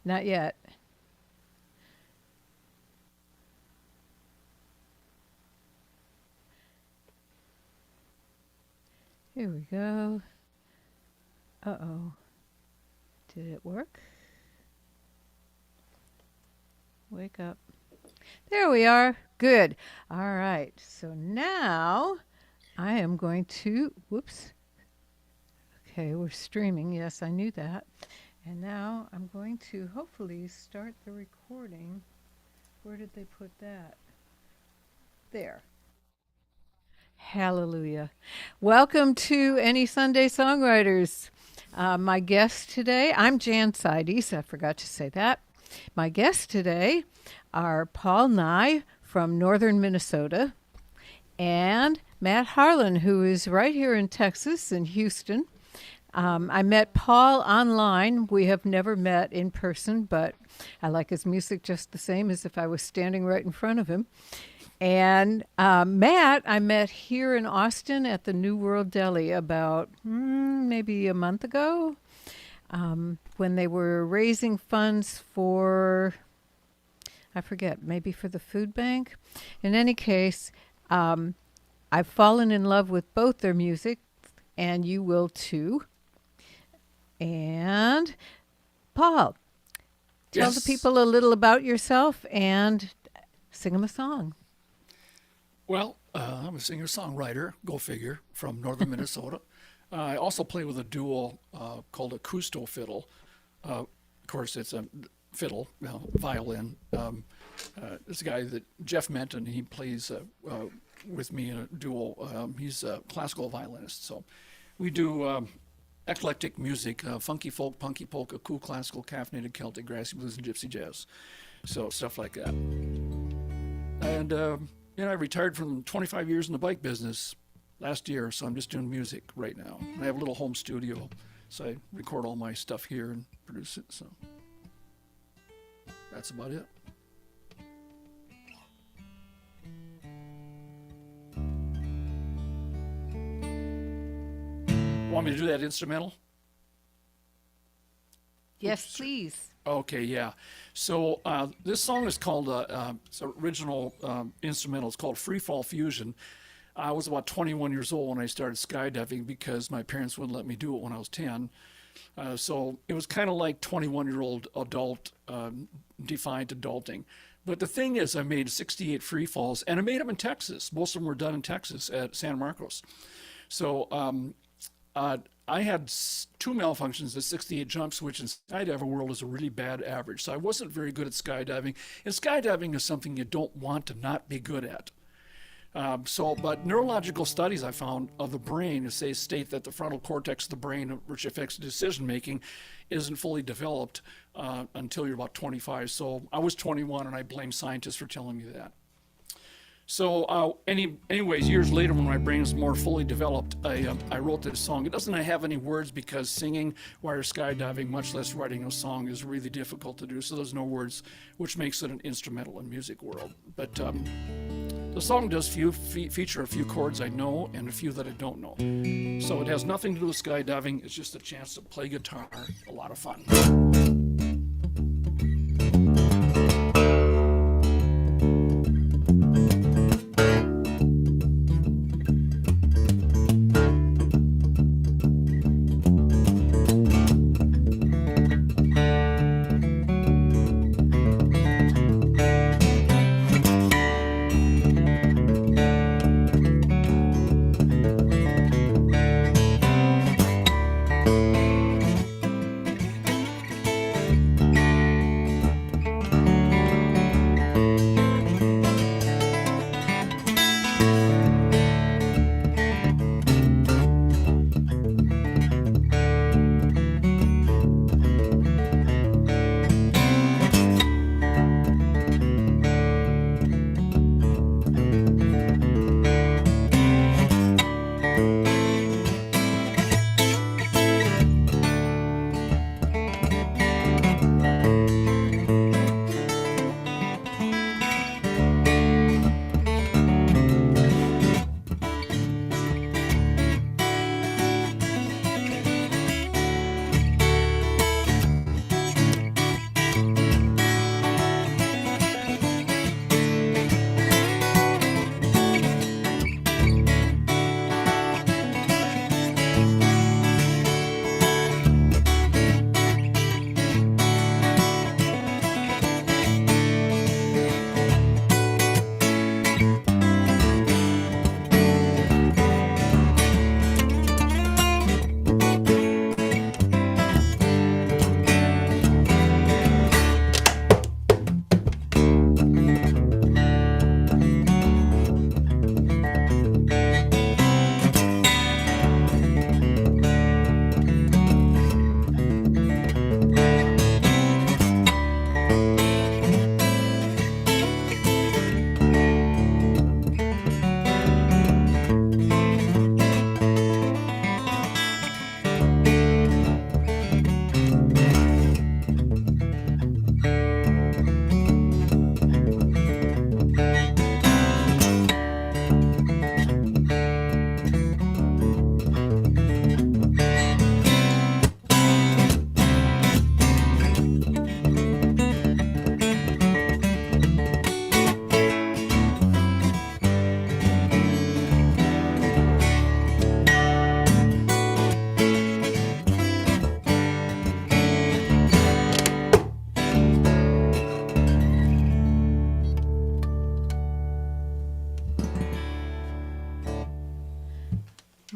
Not yet. Here we go. Uh-oh. Did it work? Wake up. There we are. Good. All right. So now I am going to, whoops. Okay, we're streaming. Yes, I knew that. And now I'm going to hopefully start the recording. Where did they put that? There. Hallelujah. Welcome to Any Sunday Songwriters. My guest today, I'm Jan Seides. I forgot to say that. My guests today are Paul Nye from northern Minnesota and Matt Harlan, who is right here in Texas, in Houston. I met Paul online. We have never met in person, but I like his music just the same as if I was standing right in front of him. And Matt, I met here in Austin at the New World Deli about maybe a month ago when they were raising funds for, I forget, maybe for the food bank. In any case, I've fallen in love with both their music, and you will too. And Paul, tell the people a little about yourself and sing them a song. Well, I'm a singer-songwriter, go figure, from northern Minnesota. I also play with a duo called Acousto Fiddle. Of course, it's a fiddle, violin. This guy that Jeff Menton, he plays with me in a duo. He's a classical violinist. So we do eclectic music, funky folk, punky polka, cool classical, caffeinated Celtic, grassy blues, and gypsy jazz. So stuff like that. And I retired from 25 years in the bike business last year, so I'm just doing music right now. I have a little home studio, so I record all my stuff here and produce it. So that's about it. Want me to do that instrumental? Yes, please. Okay, yeah. So this song is called, it's an original instrumental. It's called Free Fall Fusion. I was about 21 years old when I started skydiving because my parents wouldn't let me do it when I was 10. So it was kind of like 21-year-old adult, defined adulting. But the thing is, I made 68 free falls, and I made them in Texas. Most of them were done in Texas at San Marcos. So I had two malfunctions, the 68 jumps, which in skydiver world is a really bad average. So I wasn't very good at skydiving. And skydiving is something you don't want to not be good at. But neurological studies I found of the brain state that the frontal cortex of the brain, which affects decision making, isn't fully developed until you're about 25. So I was 21, and I blame scientists for telling me that. So anyways, years later, when my brain was more fully developed, I wrote this song. It doesn't have any words because singing while you're skydiving, much less writing a song, is really difficult to do. So there's no words, which makes it an instrumental in music world. But the song does feature a few chords I know and a few that I don't know. So it has nothing to do with skydiving. It's just a chance to play guitar. A lot of fun.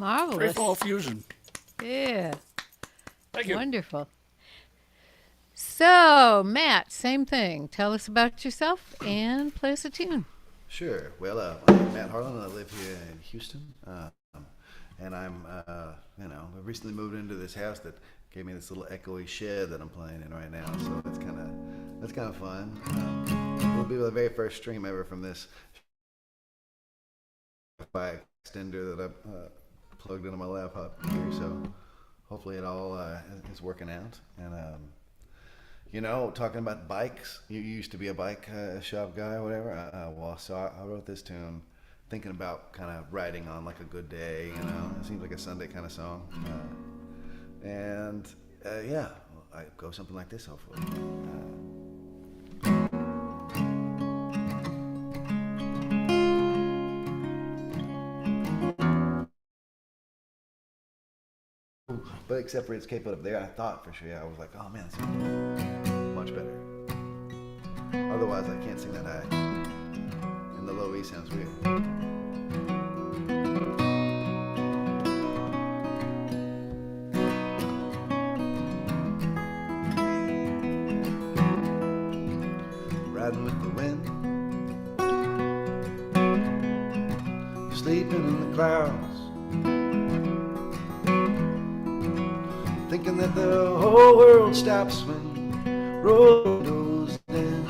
Marvelous. Fall Fusion. Yeah. Thank you. Wonderful. So, Matt, same thing. Tell us about yourself and play us a tune. Sure. Well, I'm Matt Harlan. I live here in Houston, and I recently moved into this house that gave me this little echoey shed that I'm playing in right now. So that's kind of fun. It'll be the very first stream ever from this Wi-Fi extender that I plugged into my laptop here. So hopefully it all is working out. And talking about bikes, you used to be a bike shop guy or whatever. So I wrote this tune thinking about kind of riding on like a good day, It seems like a Sunday kind of song. I go something like this, hopefully. But except for its cape up there, I thought for sure, I was like, oh man, this is much better. Otherwise, I can't sing that high. And the low E sounds weird. Riding with the wind, sleeping in the clouds, thinking that the whole world stops when the road goes down.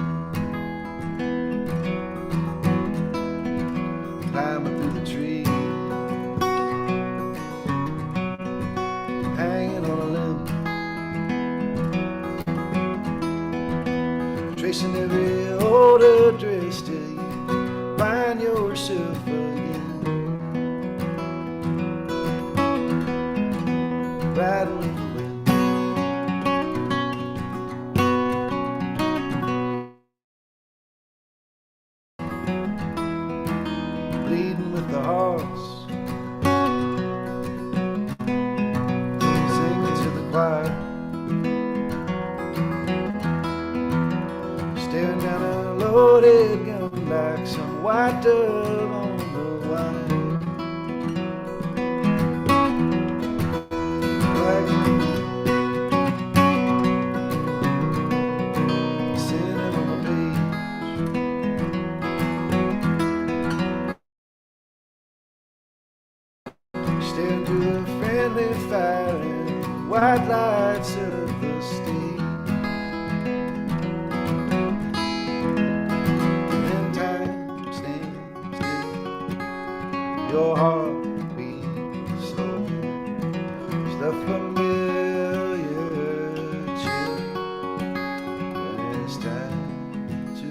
Climbing through the trees, hanging on a limb, tracing every old address till you find yourself again. Riding with the wind, bleeding with the hearts, singing to the choir, staring down a loaded gun like some white dove on the wire. Staring through the friendly fire and white lights of the state. And time stands still, your heart beats slow. There's the familiar chill when it's time to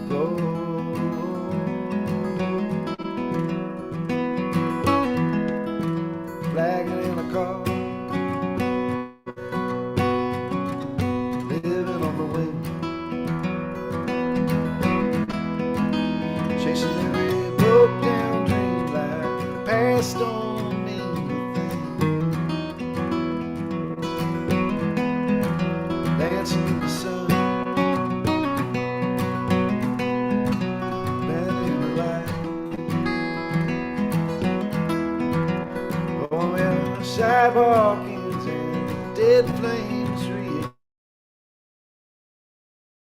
go. Flagging in a car, living on the wing, chasing every broke down dream like the past don't mean a thing. Dancing in the sun, landing in the light. Sidewalk ends and dead flames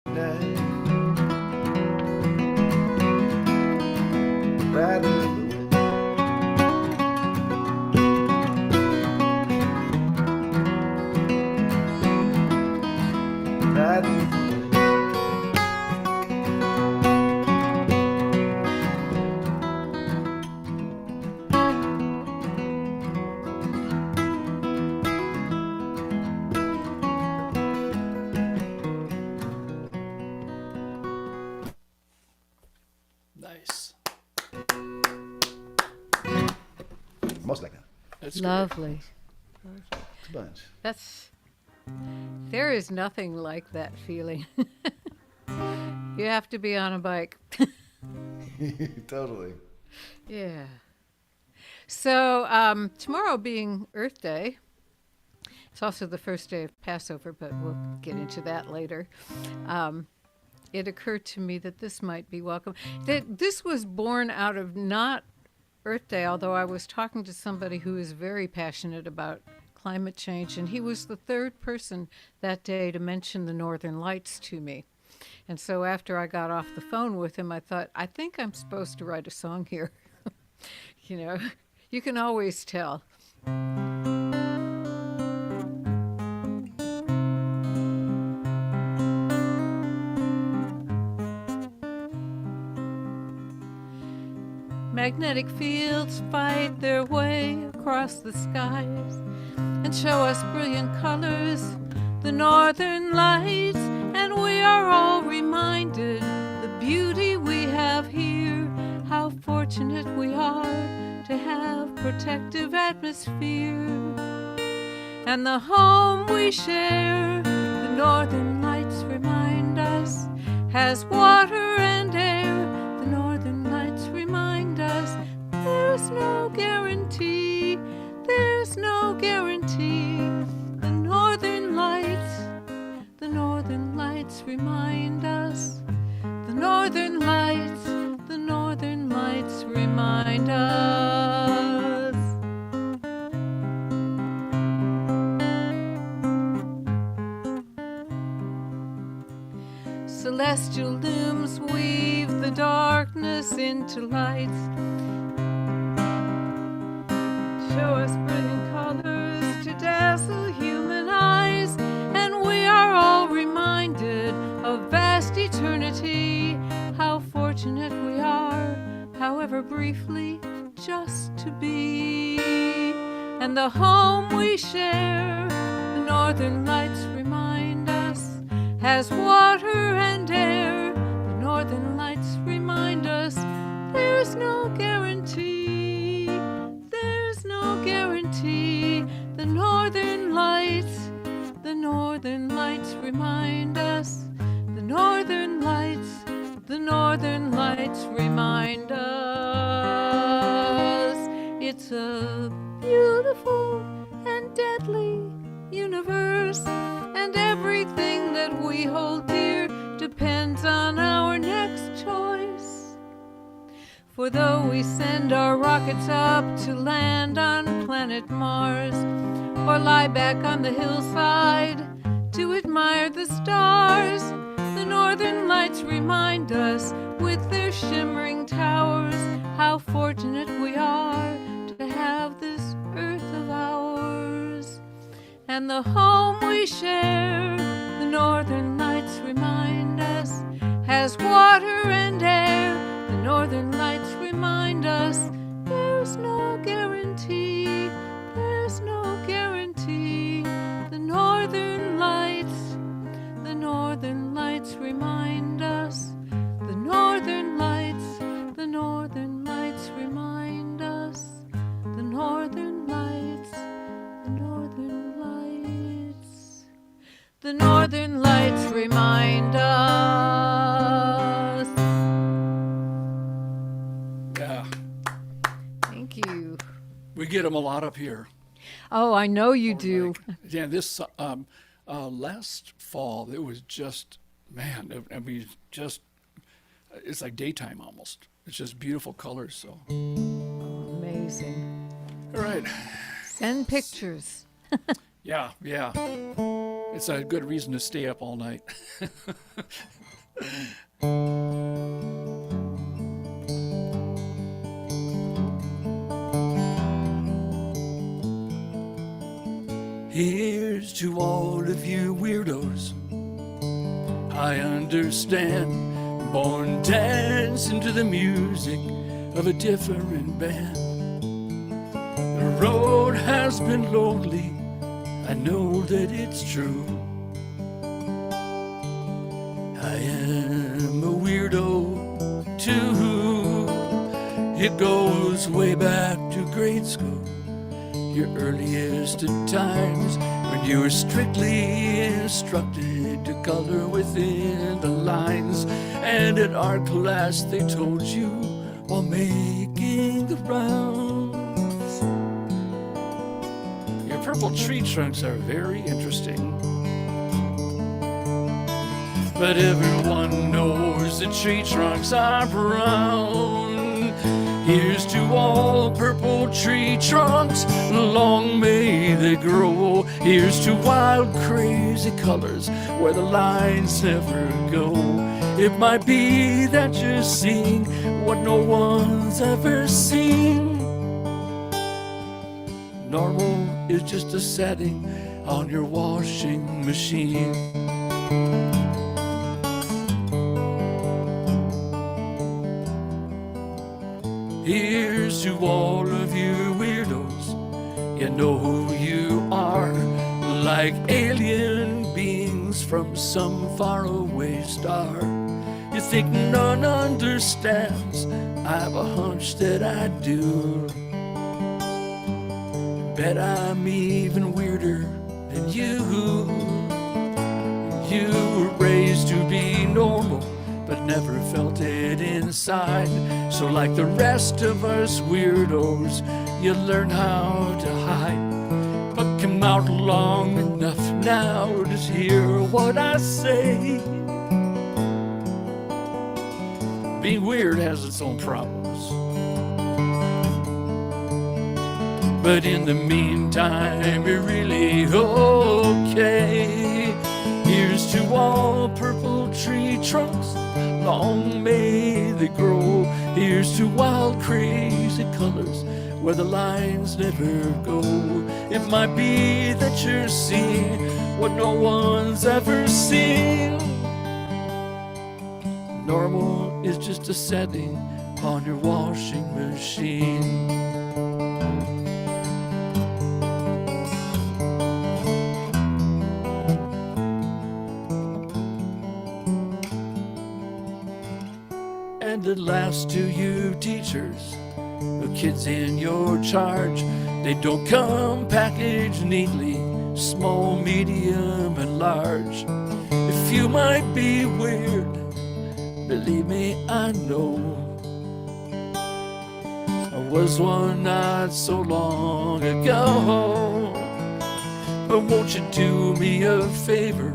reignite. Riding in the wind, riding in the wind. Nice. Most like that. That's Lovely. It's a bunch. There is nothing like that feeling. You have to be on a bike. Totally. Yeah. So tomorrow being Earth Day, it's also the first day of Passover, but we'll get into that later. It occurred to me that this might be welcome. That this was born out of not Earth Day, although I was talking to somebody who is very passionate about climate change, and he was the third person that day to mention the Northern Lights to me. And so after I got off the phone with him, I thought, I think I'm supposed to write a song here. You know, you can always tell. Magnetic fields fight their way across the skies and show us brilliant colors, the northern lights, and we are all reminded the beauty we have here, how fortunate we are to have protective atmosphere. And the home we share, the northern lights remind us, has water and air. The northern lights remind us there's no guarantee, there's no guarantee. The northern lights remind us, the northern lights remind us. Celestial looms weave the darkness into lights, show us brilliant colors to dazzle human eyes, and we are all reminded of vast eternity, how fortunate we are, however briefly, just to be. And the home we share, the northern lights remind us, has water and air. The northern lights remind us there's no guarantee, there's no guarantee. The northern lights remind us, the northern lights remind us. It's a beautiful and deadly universe, and everything that we hold dear depends on our next choice. For though we send our rockets up to land on planet Mars, or lie back on the hillside to admire the stars, the northern lights remind us with their shimmering towers how fortunate we are to have this earth of ours. And the home we share, the northern lights remind us, has water and air. The northern lights remind us there's no guarantee, there's no guarantee. The northern lights remind us, the northern lights remind us, the northern lights, the northern lights remind us. Yeah. Thank you. We get them a lot up here. Oh, I know you do. Yeah, this last fall, it was just, man, I mean, just, it's like daytime almost. It's just beautiful colors, so. Amazing. All right. Send pictures. Yeah. It's a good reason to stay up all night. Here's to all of you weirdos. I understand. Born dancing to the music of a different band. The road has been lonely, I know that it's true. I am a weirdo too. It goes way back to grade school, your earliest of times, when you were strictly instructed to color within the lines. And at art class they told you while making the rounds. Your purple tree trunks are very interesting, but everyone knows the tree trunks are brown. Here's to all purple tree trunks, long may they grow. Here's to wild, crazy colors where the lines never go. It might be that you're seeing what no one's ever seen. Normal is just a setting on your washing machine. Here's to all of you weirdos, you know who you are, like alien beings from some faraway star. You think none understands, I have a hunch that I do. Bet I'm even weirder than you. You were raised to be normal, but never felt it inside. So like the rest of us weirdos, you learn how to hide. But come out long enough now to hear what I say. Being weird has its own problems, but in the meantime, you're really okay. Here's to all purple tree trunks, long may they grow. Here's to wild, crazy colors where the lines never go. It might be that you're seeing what no one's ever seen. Normal is just a setting on your washing machine. And at last to you teachers, the kids in your charge, they don't come packaged neatly, small, medium, and large. If you might be weird, believe me, I know. I was one not so long ago. But won't you do me a favor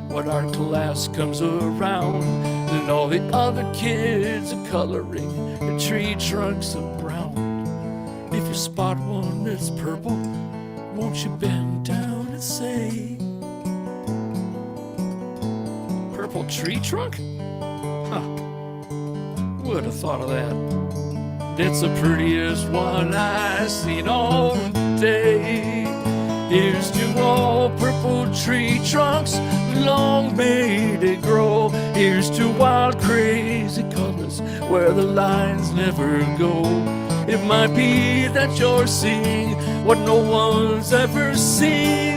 when our class comes around and all the other kids are coloring the tree trunks of brown? If you spot one that's purple, won't you bend down and say, "Purple tree trunk? Huh, would have thought of that. It's the prettiest one I've seen all day." Here's to all purple tree trunks, long may they grow. Here's to wild, crazy colors where the lines never go. It might be that you're seeing what no one's ever seen.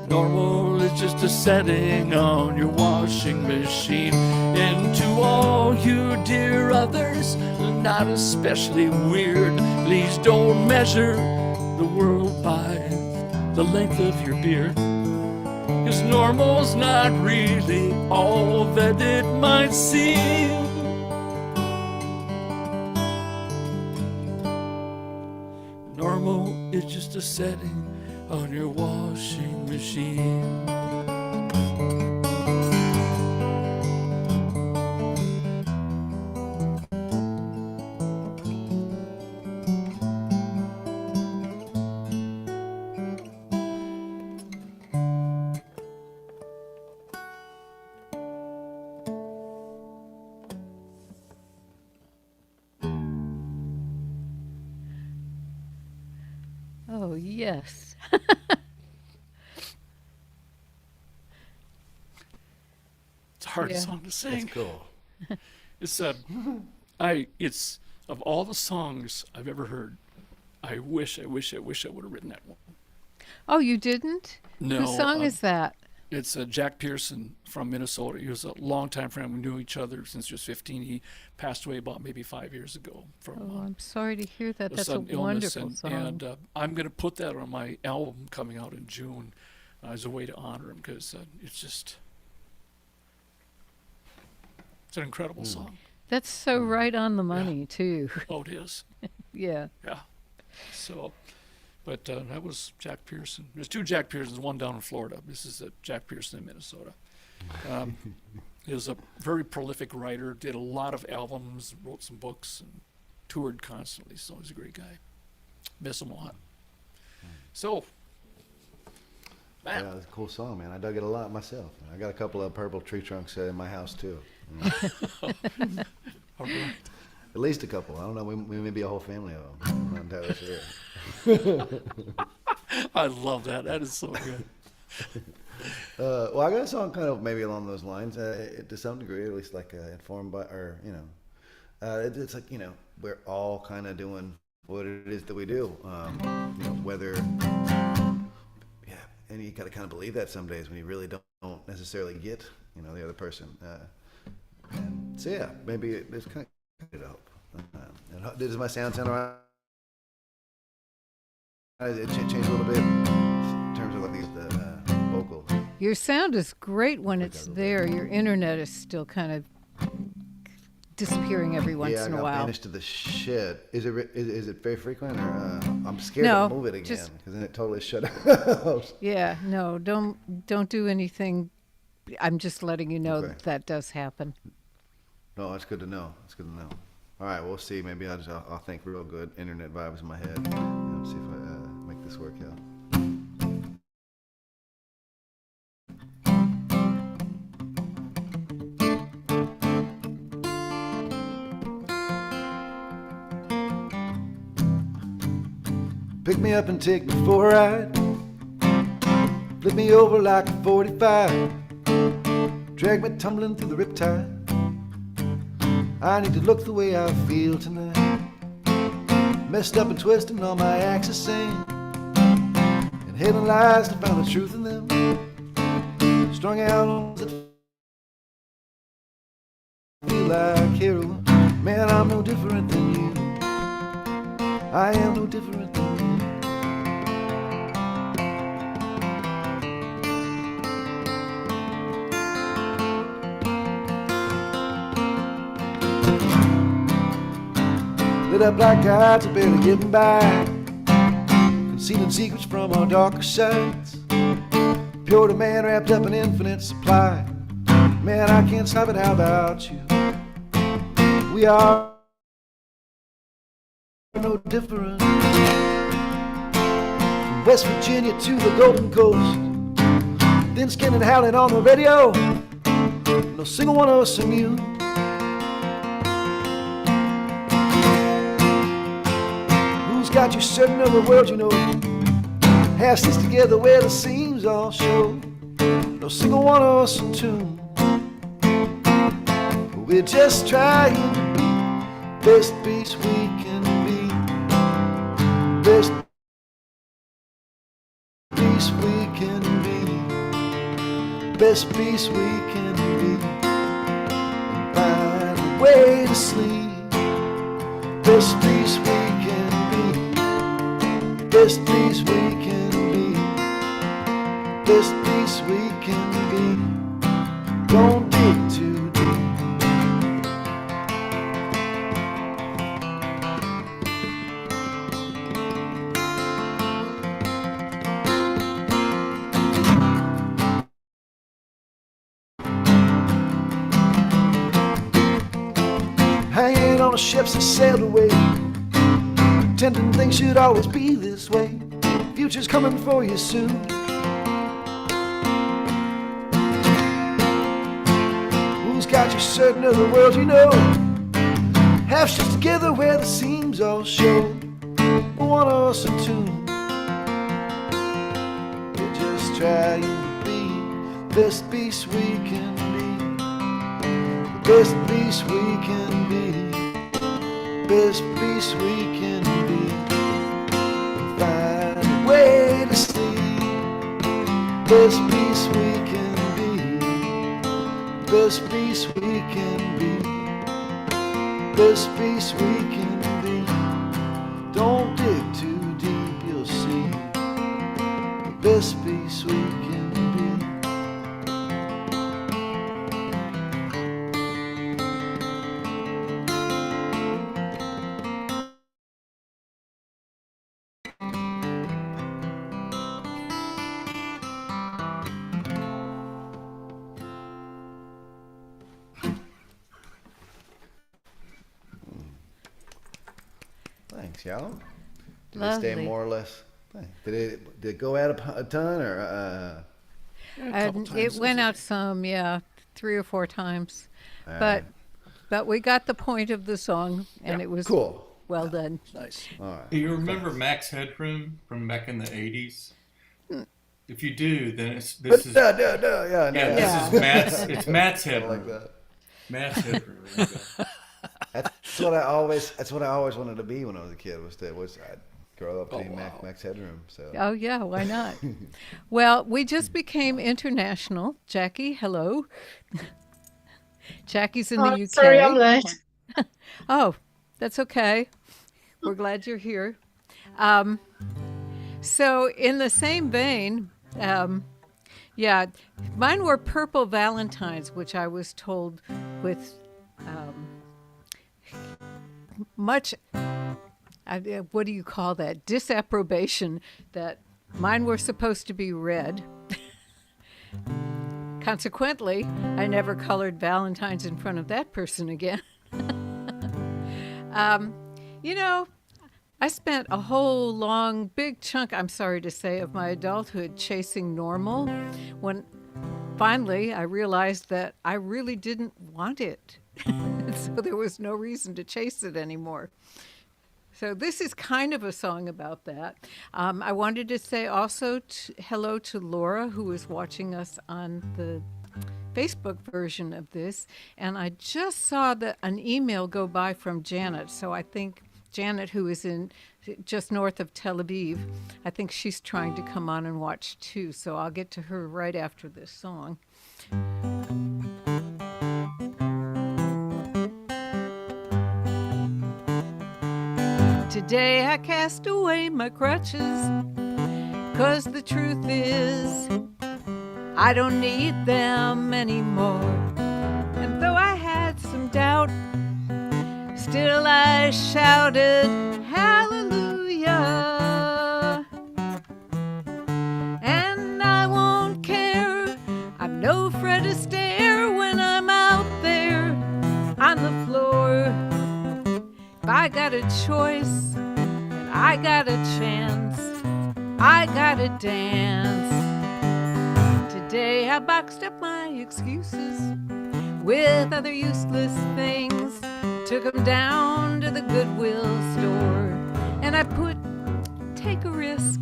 Normal is just a setting on your washing machine. And to all you dear others, not especially weird, please don't measure the world by the length of your beard. 'Cause normal's not really all that it might seem. Normal is just a setting on your washing machine. Oh, yes. It's a hard Yeah. song to sing. That's cool. It's it's of all the songs I've ever heard, I wish I would have written that one. Oh, you didn't? No, Whose song is that? It's Jack Pearson from Minnesota. He was a longtime friend. We knew each other since he was 15. He passed away about maybe 5 years ago from Oh, I'm sorry to hear that. a That's a sudden illness. wonderful And, song. and I'm going to put that on my album coming out in June as a way to honor him, because it's an incredible song. That's so right on the money, too. Oh, it is. Yeah. Yeah. So, but that was Jack Pearson. There's two Jack Pearsons, one down in Florida. This is Jack Pearson in Minnesota. Um, he was a very prolific writer, did a lot of albums, wrote some books, and toured constantly. So he's a great guy. Miss him a lot. So, Matt. Yeah, it's a cool song, man. I dug it a lot myself. I got a couple of purple tree trunks in my house too. All right. At least a couple. I don't know. We may be a whole family of them. I'm not entirely sure. I love that. That is so good. Well, I got a song kind of maybe along those lines, to some degree, at least like informed by, or it's like we're all kind of doing what it is that we do. Whether and you got to kind of believe that some days when you really don't necessarily get the other person. And so yeah, maybe there's kind of hope. Does my sound alright? It changed a little bit in terms of like the vocals. Your sound is great when it's there. Your internet is still kind of disappearing every once in a I got while. banished to the shed. Is it very frequent, or I'm scared No, to move it again just- because then it totally shut out. Yeah, no, don't do anything. I'm just letting you know Okay. that does happen. No, that's good to know. That's good to know. All right, we'll see. Maybe I'll think real good internet vibes in my head and see if I make this work out. Pick me up and take me for a ride. Flip me over like a 45. Drag me tumbling through the riptide. I need to look the way I feel tonight. Messed up and twisting all my axes sing, and hidden lies to find the truth in them. Strung out on that feel like heroin. Man, I'm no different than you. I am no different than you. Lit up like gods are barely getting by, concealing secrets from our darker sides. Pure demand wrapped up in infinite supply. Man, I can't stop it, how about you? We are no different. From West Virginia to the Golden Coast, thin skinned and howling on the radio, no single one of us immune. Got you certain of the world, half stitched together where the seams all show. No single one of us in tune. We're just trying to be best beast we can be. Best beast we can be. Best beast we can be. And find a way to sleep. Best beast we can be. Best beast we can be. Best beast we can be. Don't dig too deep. Hanging on the ships that sailed away, pretending things should always be this way. Future's coming for you soon. Who's got you certain of the world, half stitched together where the seams all show. One of us in tune. We're just trying to be the best beast we can be. The best beast we can be. Best beast we can be. Find a way to sleep. Best beast we can be. Best beast we can be. Best beast we can be. Don't dig too deep, you'll see. The best beast we can be. y'all. Did it Lovely. stay more or less? Did it go out a ton or? A couple times. It went out some, 3 or 4 times, All but right. but we got the point of the song, and Yeah. it was Cool. well done. Nice. All right. Do you remember Max Headroom from back in the 80s? If you do, then this is Yeah, yeah, no. this is Matt's. It's Matt's I Headroom. like that. Matt's Headroom. There you go. That's what I always wanted to be when I was a kid. I'd grow up to be wow. Max Headroom. So Oh yeah, why not? Well, we just became international. Jackie, hello. Jackie's in the UK. Sorry, I'm late. Oh, that's okay. We're glad you're here. So, in the same vein, mine were Purple Valentines, which I was told with much, what do you call that? Disapprobation, that mine were supposed to be red. Consequently, I never colored Valentines in front of that person again. You know, I spent a whole long, big chunk, I'm sorry to say, of my adulthood chasing normal when finally I realized that I really didn't want it. So there was no reason to chase it anymore. So this is kind of a song about that. I wanted to say also hello to Laura, who is watching us on the Facebook version of this. And I just saw an email go by from Janet. So I think Janet, who is in just north of Tel Aviv, I think she's trying to come on and watch too. So I'll get to her right after this song. Today I cast away my crutches, 'cause the truth is I don't need them anymore. And though I had some doubt, still I shouted hallelujah. And I won't care, I'm no Fred Astaire when I'm out there on the floor. If I got a choice and I got a chance, I gotta dance. Today I boxed up my excuses with other useless things, took them down to the Goodwill store, and I put take a risk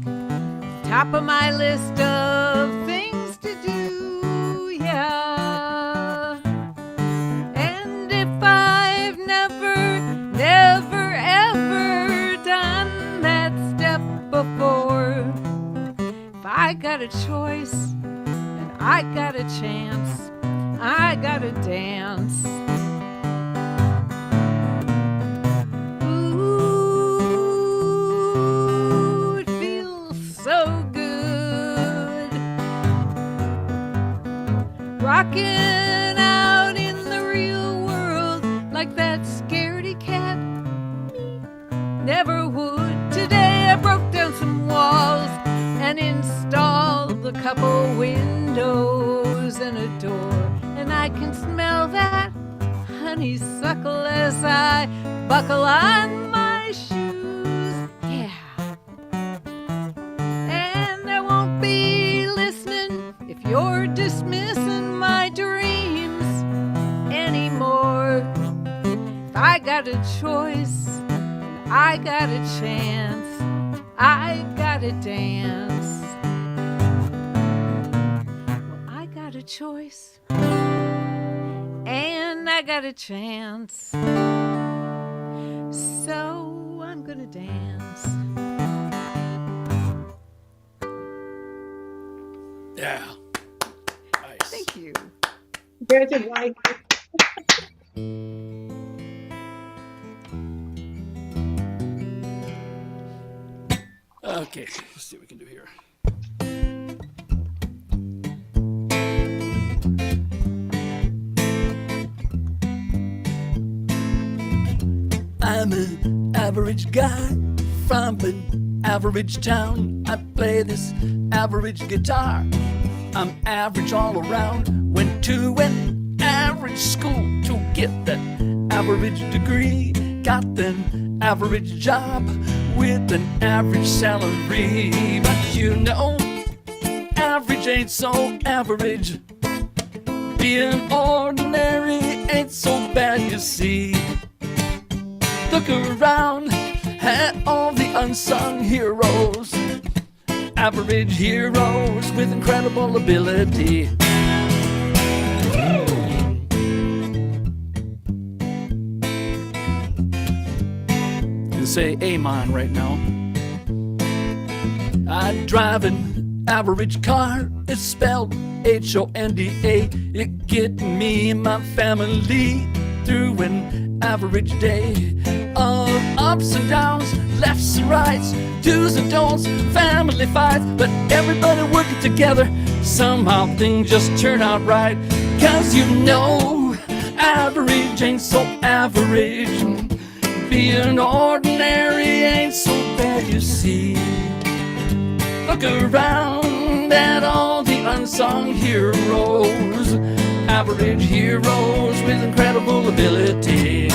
top of my list of things to do, yeah. And if I've never ever done that step before, if I got a choice and I got a chance, I gotta dance. Ooh, it feels so good, rocking out in the real world like that scaredy cat never would. Today I broke down some walls and installed a couple windows and a door, and I can smell that honeysuckle as I buckle on my shoes, yeah. And I won't be listening if you're dismissing my dreams anymore. If I got a choice, I got a chance, I gotta dance. Well, I got a choice and I got a chance, so I'm gonna dance. Yeah. Nice. Thank you. Very like. Okay, let's see what we can do here. I'm an average guy from an average town. I play this average guitar. I'm average all around. Went to an average school to get that average degree. got an average job with an average salary. But you know, average ain't so average. Being ordinary ain't so bad, you see. Look around at all the unsung heroes, average heroes with incredible ability. You say amen right now. I drive an average car, it's spelled Honda. It get me and my family through an average day of ups and downs, lefts and rights, do's and don'ts, family fights, but everybody working together, somehow things just turn out right. 'Cause you know, average ain't so average. Being ordinary ain't so bad, you see. Look around at all the unsung heroes, average heroes with incredible ability.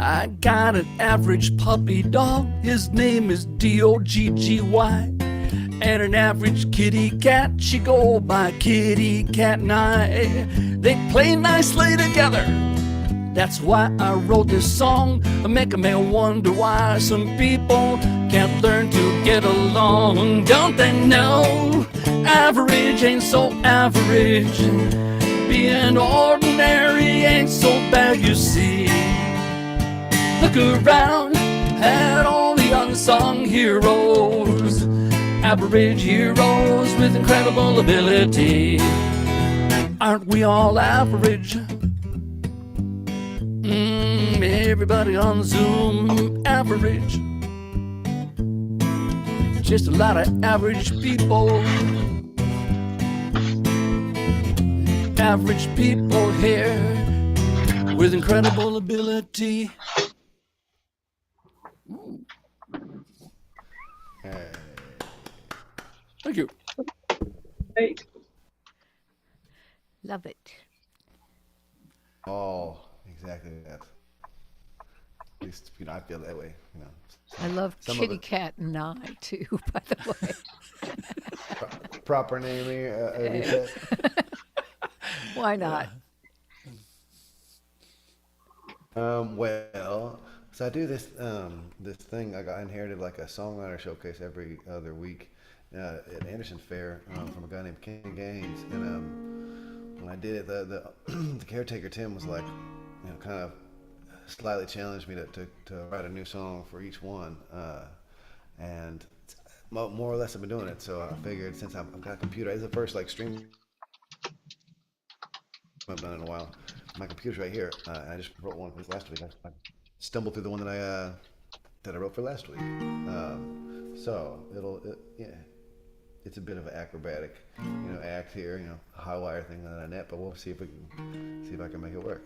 I got an average puppy dog, his name is Doggy, and an average kitty cat, she go by Kitty Cat and I. They play nicely together, that's why I wrote this song. Make a man wonder why some people can't learn to get along. Don't they know, average ain't so average. Being ordinary ain't so bad, you see. Look around at all the unsung heroes, average heroes with incredible ability. Aren't we all average? Everybody on Zoom, average. Just a lot of average people. Average people here with incredible ability. Thank you. Great. Love it. Oh, exactly that. At least, I feel that way. I love Some of Kitty it- Cat and I too, by the way. Proper naming. You said. Why not? Well, so I do this this thing. I inherited like a songwriter showcase every other week at Anderson Fair from a guy named Ken Gaines. And when I did it, the caretaker Tim was like, kind of slightly challenged me to write a new song for each one. And more or less I've been doing it. So I figured since I've got a computer, it's the first like stream I've done in a while. My computer's right here. I just wrote one for this last week. I stumbled through the one that I wrote for last week. So it's a bit of an acrobatic, act here, high wire thing on a net. But we'll see if I can make it work.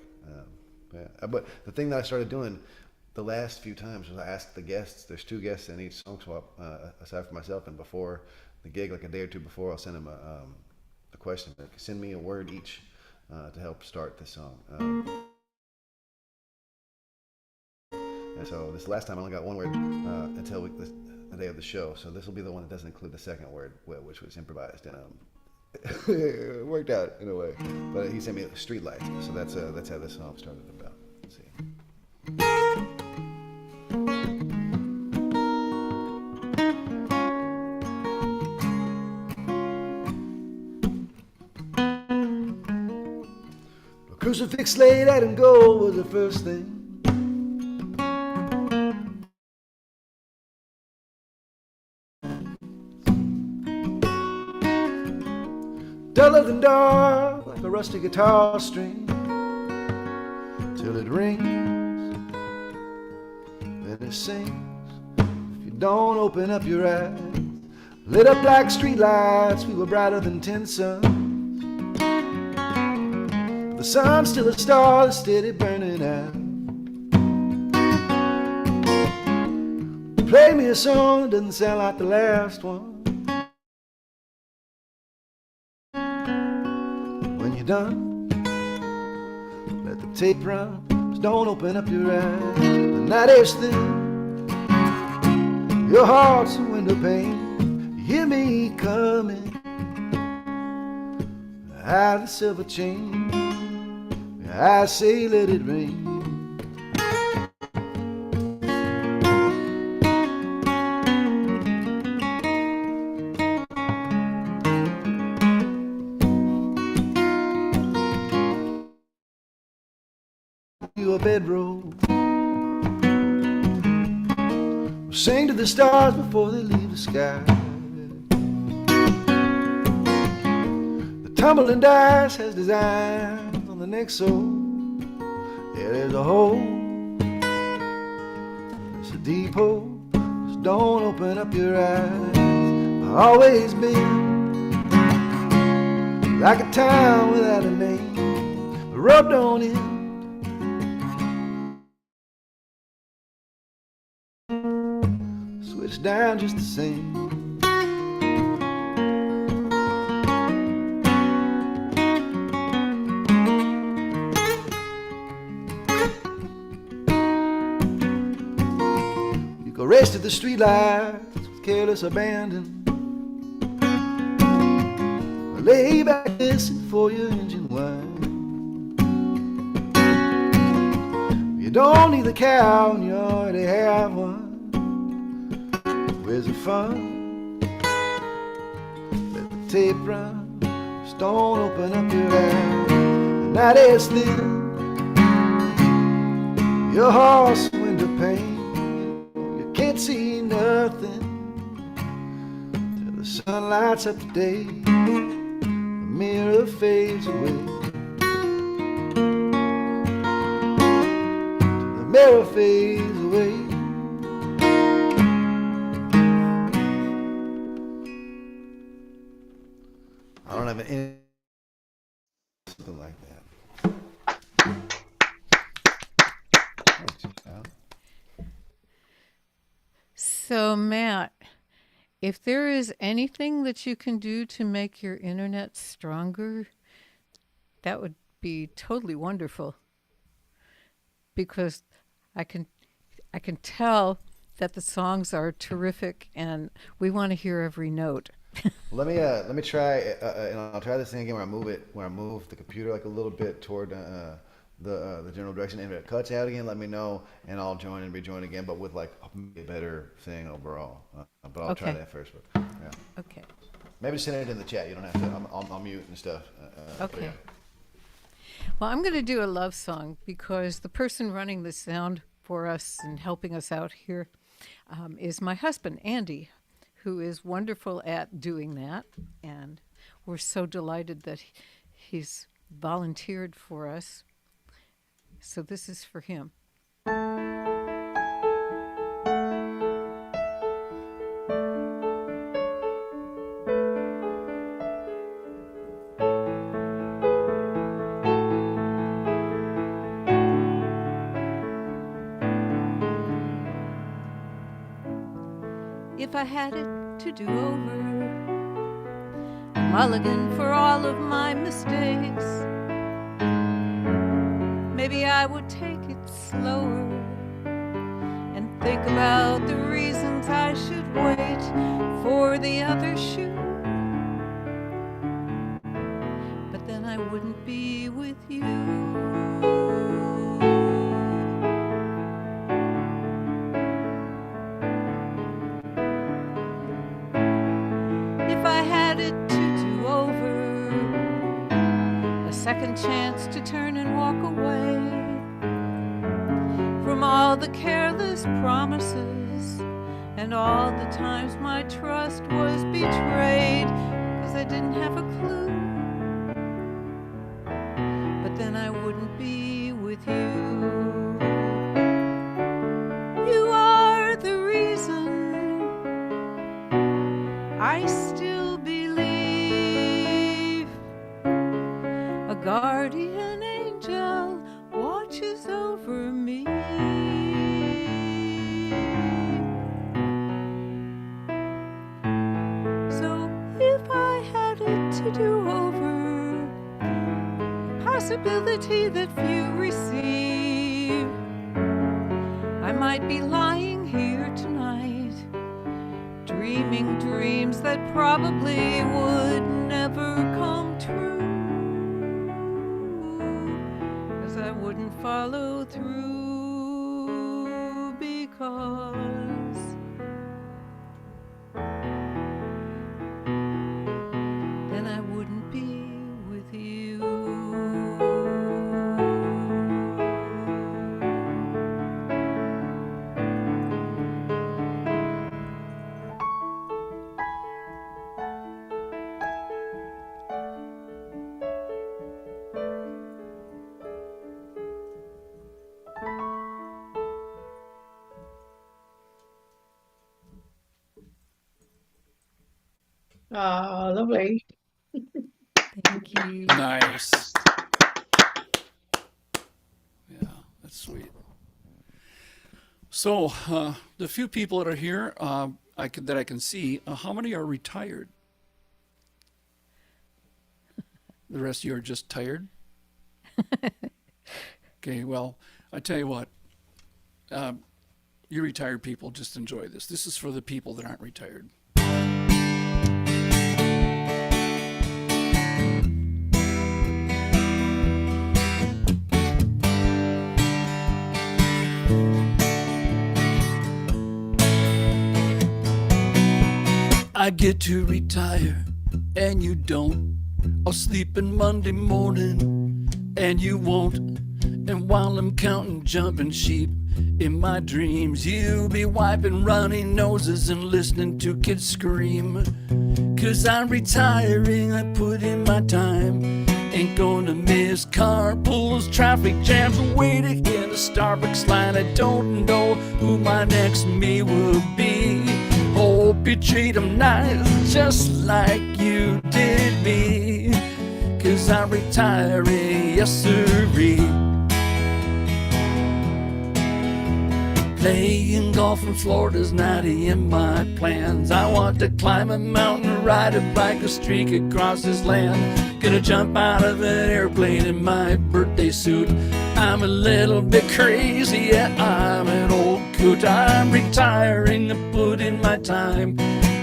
But the thing that I started doing the last few times was I asked the guests. There's 2 guests in each song swap, aside from myself. And before the gig, like a day or 2 before, I'll send them a question. Send me a word each to help start the song. And so this last time I only got 1 word until the day of the show. So this will be the one that doesn't include the second word, which was improvised, and it worked out in a way. But he sent me street lights, so that's how this song started about. Let's see. A crucifix laid out in gold was the first thing. Duller than dark, like a rusty guitar string, till it rings, then it sings. If you don't open up your eyes, lit up like streetlights, we were brighter than 10 suns. The sun's still a star, steady burning out. Play me a song that doesn't sound like the last one. you're done, let the tape run. Just don't open up your eyes. The night is thin, your heart's a window pane. You hear me coming out of the silver chain. I say let it rain. Your bedroll, sing to the stars before they leave the sky. The tumbling dice has designs on the next sole. Yeah, there's a hole, it's a deep hole. Just don't open up your eyes. I've always been like a town without a name. The road don't end. Switch down just the same. You go race to the streetlights with careless abandon. Lay back, listen for your engine whine. You don't need the cow when you already have one. Where's the fun? Let the tape run. Just don't open up your eyes. The night is thin, your heart's window pane. You can't see nothing till the sun lights up the day. The mirror fades away. The mirror fades away. I don't have any something like that. So, Matt, if there is anything that you can do to make your internet stronger, that would be totally wonderful. Because I can tell that the songs are terrific, and we want to hear every note. Let me try, and I'll try this thing again where I move the computer like a little bit toward the general direction, and if it cuts out again, let me know, and I'll join and rejoin again, but with like a better thing overall. But I'll try that first. But, yeah. Okay. Maybe send it in the chat. You don't have to. I'll mute and stuff. Okay. Well, I'm going to do a love song because the person running the sound for us and helping us out here is my husband, Andy, who is wonderful at doing that. And we're so delighted that he's volunteered for us. So this is for him. If I had it to do over, a mulligan for all of my mistakes, maybe I would take it slower and think about the reasons I should wait for the other shoe. But then I wouldn't be with you. If I had it to do over, a second chance to turn and walk away from all the careless promises and all the times my trust was betrayed, 'cause I didn't have a clue. But then I wouldn't be with you. You are the reason I still believe a guardian angel watches over me. So if I had it to do over, a responsibility that few receive. I might be lying here tonight, dreaming dreams that probably would never come true, 'cause I wouldn't follow through, because then I wouldn't be with you. Ah, lovely. Thank you. Nice. Yeah, that's sweet. So, the few people that are here, that I can see, how many are retired? The rest of you are just tired? Okay, well, I tell you what, you retired people, just enjoy this. This is for the people that aren't retired. I get to retire and you don't. I'll sleep in Monday morning and you won't. And while I'm counting jumping sheep in my dreams, you'll be wiping runny noses and listening to kids scream. 'Cause I'm retiring, I put in my time. Ain't gonna miss carpools, traffic jams, waiting in a Starbucks line. I don't know who my next me will be. Hope you treat 'em nice, just like you did me. 'Cause I'm retiring, yes sirree. Playing golf in Florida's not in my plans. I want to climb a mountain, ride a bike, or streak across this land. Gonna jump out of an airplane in my birthday suit. I'm a little bit crazy, yeah, I'm an old coot. I'm retiring, I put in my time.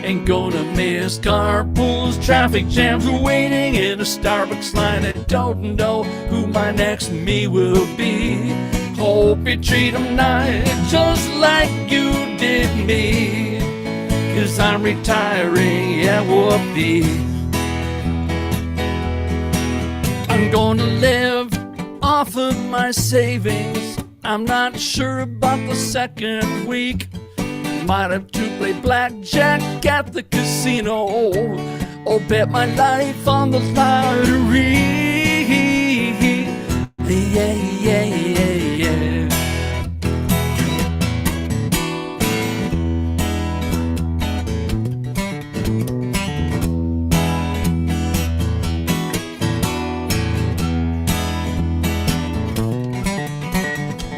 Ain't gonna miss carpools, traffic jams, waiting in a Starbucks line. I don't know who my next me will be. Hope you treat 'em nice, just like you did me. 'Cause I'm retiring, yeah, whoopee. I'm gonna live off of my savings. I'm not sure about the second week. Might have to play blackjack at the casino, or bet my life on the lottery. Yeah, yeah, yeah, yeah.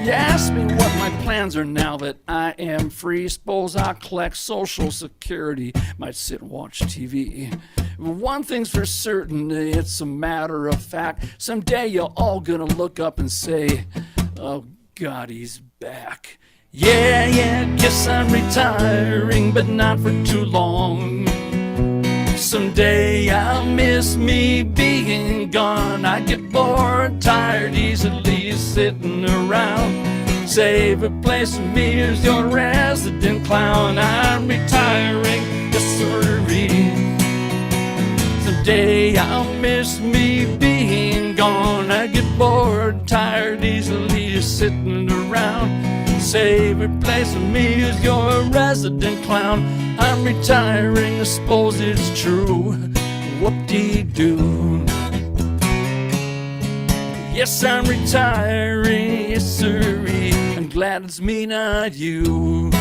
You ask me what my plans are now that I am free. Suppose I'll collect Social Security, might sit and watch TV. One thing's for certain, it's a matter of fact. Someday you're all gonna look up and say, oh God, he's back. Yeah, yeah, guess I'm retiring, but not for too long. Someday I'll miss me being gone. I get bored, tired, easily sitting around. Save a place for me as your resident clown. I'm retiring, yes sirree. Someday I'll miss me being gone. I get bored, tired, easily sitting around. Save a place for me as your resident clown. I'm retiring, I suppose it's true. Whoop-dee-doo. Yes, I'm retiring, yes sirree. I'm glad it's me, not you.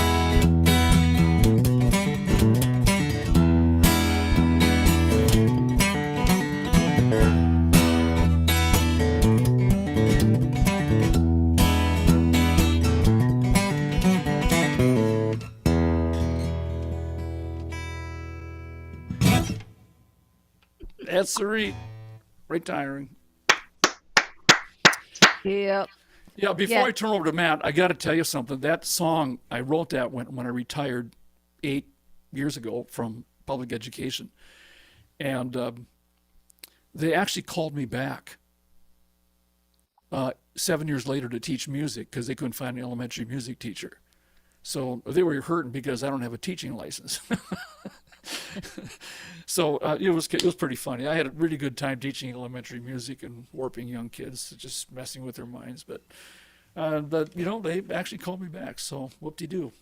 Yes, sirree. Retiring. Yep. Yeah, before Yeah. I turn over to Matt, I got to tell you something. That song, I wrote that when I retired 8 years ago from public education. And they actually called me back 7 years later to teach music because they couldn't find an elementary music teacher. So they were hurting because I don't have a teaching license. So it was pretty funny. I had a really good time teaching elementary music and warping young kids, just messing with their minds. But they actually called me back. So whoop-de-doo.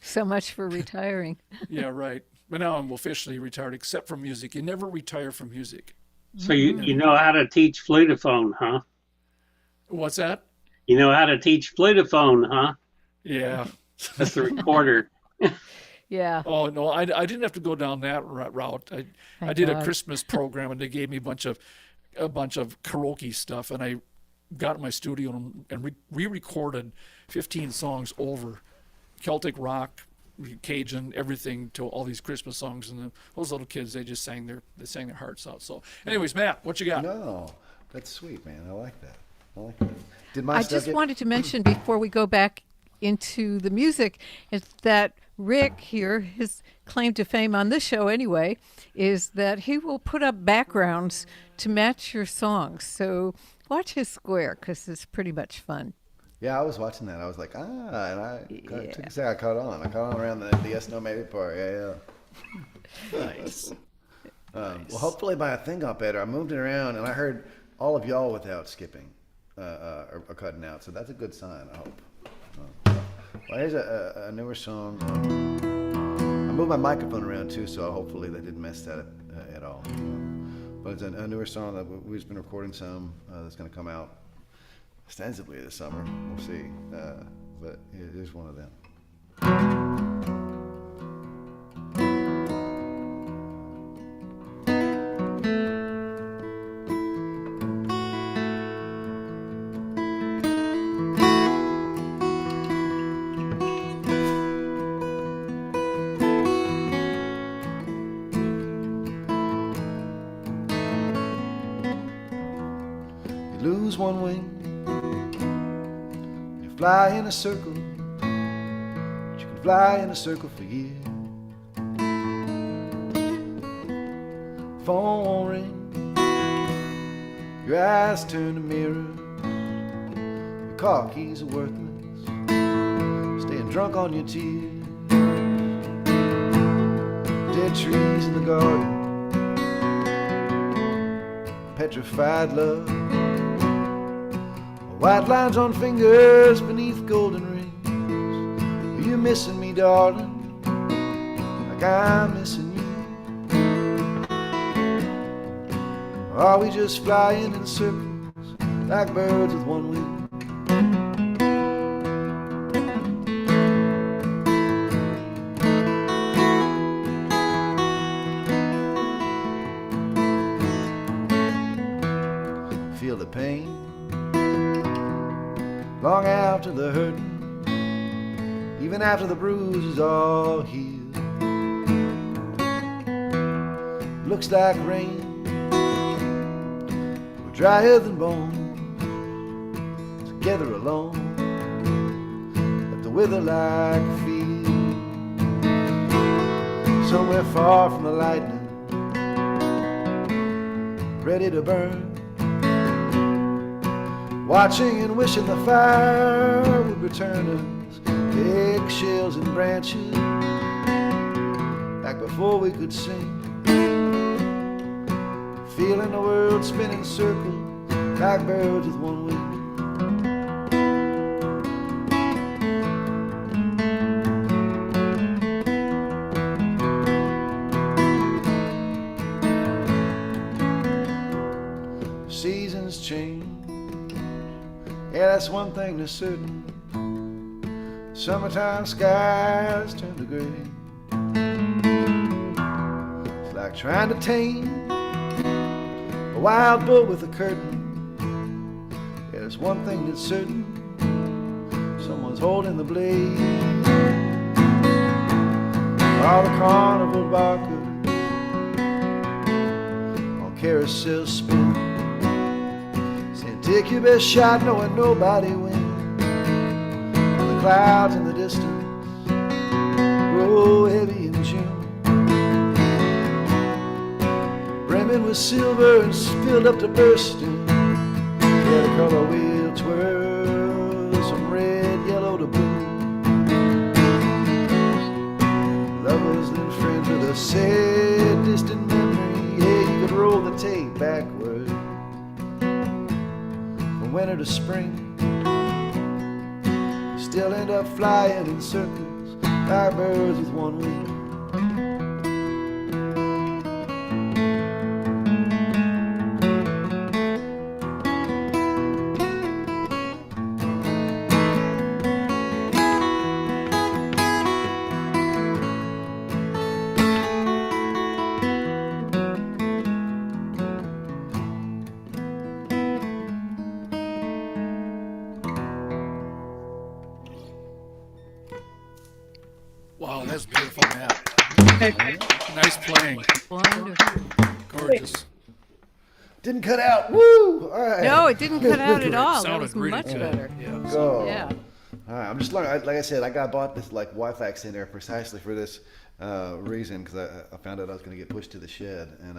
So much for retiring. Yeah, right. But now I'm officially retired, except from music. You never retire from music. So you know how to teach flutophone, huh? What's that? You know how to teach flutophone, huh? Yeah. That's the recorder. Yeah. Oh no, I didn't have to go down that route. I Thank did God. a Christmas program, and they gave me a bunch of karaoke stuff, and I got in my studio and re-recorded 15 songs over Celtic rock, Cajun, everything to all these Christmas songs, and those little kids they sang their hearts out. So, anyways, Matt, what you got? No, that's sweet, man. I like that. I like that. Did my I stuff just get- wanted to mention before we go back into the music is that Rick here, his claim to fame on this show anyway, is that he will put up backgrounds to match your songs. So watch his square because it's pretty much fun. Yeah, I was watching that. I was like, and I Yeah. took a second. I caught on. I caught on around the yes, no, maybe part. Yeah. Nice. Well, hopefully my thing got better. I moved it around, and I heard all of y'all without skipping or cutting out. So that's a good sign, I hope. Well, here's a newer song. I moved my microphone around too, so hopefully they didn't mess that at all. But it's a newer song that we've just been recording some that's going to come out ostensibly this summer. We'll see. But here's one of them. You lose one wing, you fly in a circle, but you can fly in a circle for years. Phone won't ring, your eyes turn to mirrors, your car keys are worthless, staying drunk on your tears. Dead trees in the garden, petrified love, white lines on fingers beneath golden rings. Are you missing me, darling, like I'm missing you? Or are we just flying in circles like birds with one wing? Feel the pain long after the hurting, even after the bruise is all healed. Looks like rain, we're drier than bone, together alone, at the wither like field. Somewhere far from the lightning, ready to burn, watching and wishing the fire would return us, eggshells and branches, like before we could sing. Feeling the world spin in circles, like birds with one wing. Seasons change, yeah, that's one thing that's certain. Summertime skies turn to gray. It's like trying to tame a wild bull with a curtain. Yeah, there's one thing that's certain, someone's holding the blade. All the carnival barkers on carousel spin, saying Take your best shot knowing nobody wins. The clouds in the distance grow heavy in June, brimming with silver and filled up to bursting. Yeah, the color wheel twirls from red, yellow to blue. Lovers and friends with a sad, distant memory. Yeah, you could roll the tape backward from winter to spring. You still end up flying in circles like birds with one wing. Wow, that's beautiful, Matt. Nice playing. Wonderful. Gorgeous. Didn't cut out. Woo! All right. No, it didn't cut out at all. That Sounded was really much good. better. Yeah. Go. Yeah. All right, I'm just learning. Like I said, I bought this like Wi-Fi extender precisely for this reason, because I found out I was going to get pushed to the shed, and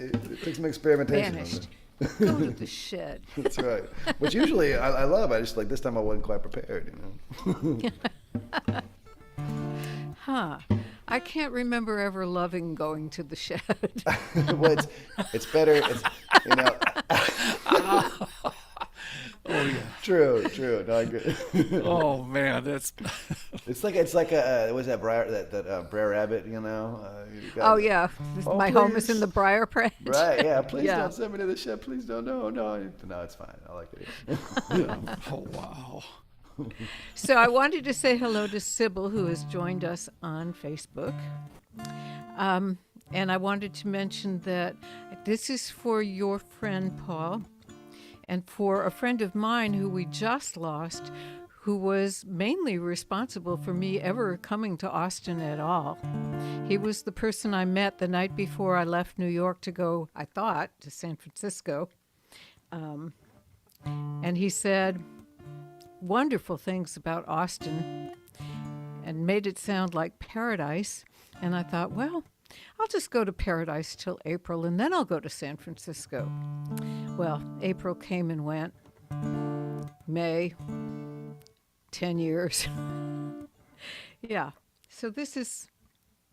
it took some experimentation. Vanished. Go to the shed. That's right. Which usually I love. I just like this time I wasn't quite prepared, you know. Huh. I can't remember ever loving going to the shed. Well, it's better. It's, you know. Oh yeah. True. No, I agree. Oh man, that's. It's like a was that Brer Rabbit, you know? You got- Oh, yeah. My home is in the briar patch. Right, yeah. Please Yeah. don't send me to the shed. Please don't. No, it's fine. I like it. Oh wow. So I wanted to say hello to Sybil, who has joined us on Facebook. And I wanted to mention that this is for your friend Paul and for a friend of mine who we just lost, who was mainly responsible for me ever coming to Austin at all. He was the person I met the night before I left New York to go, I thought, to San Francisco. And he said wonderful things about Austin and made it sound like paradise. And I thought, well, I'll just go to paradise till April and then I'll go to San Francisco. Well, April came and went. May, 10 years. Yeah. So this is,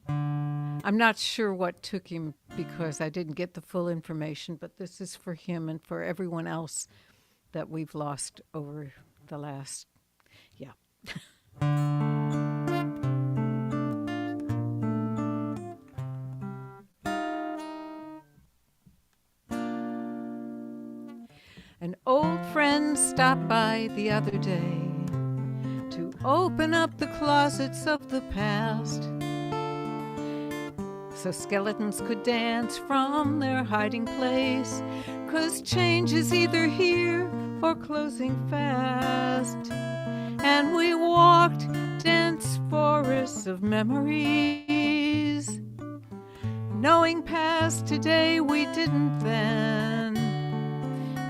I'm not sure what took him because I didn't get the full information, but this is for him and for everyone else that we've lost over the last, yeah. An old friend stopped by the other day to open up the closets of the past so skeletons could dance from their hiding place, 'cause change is either here or closing fast. And we walked dense forests of memories, knowing past today we didn't then,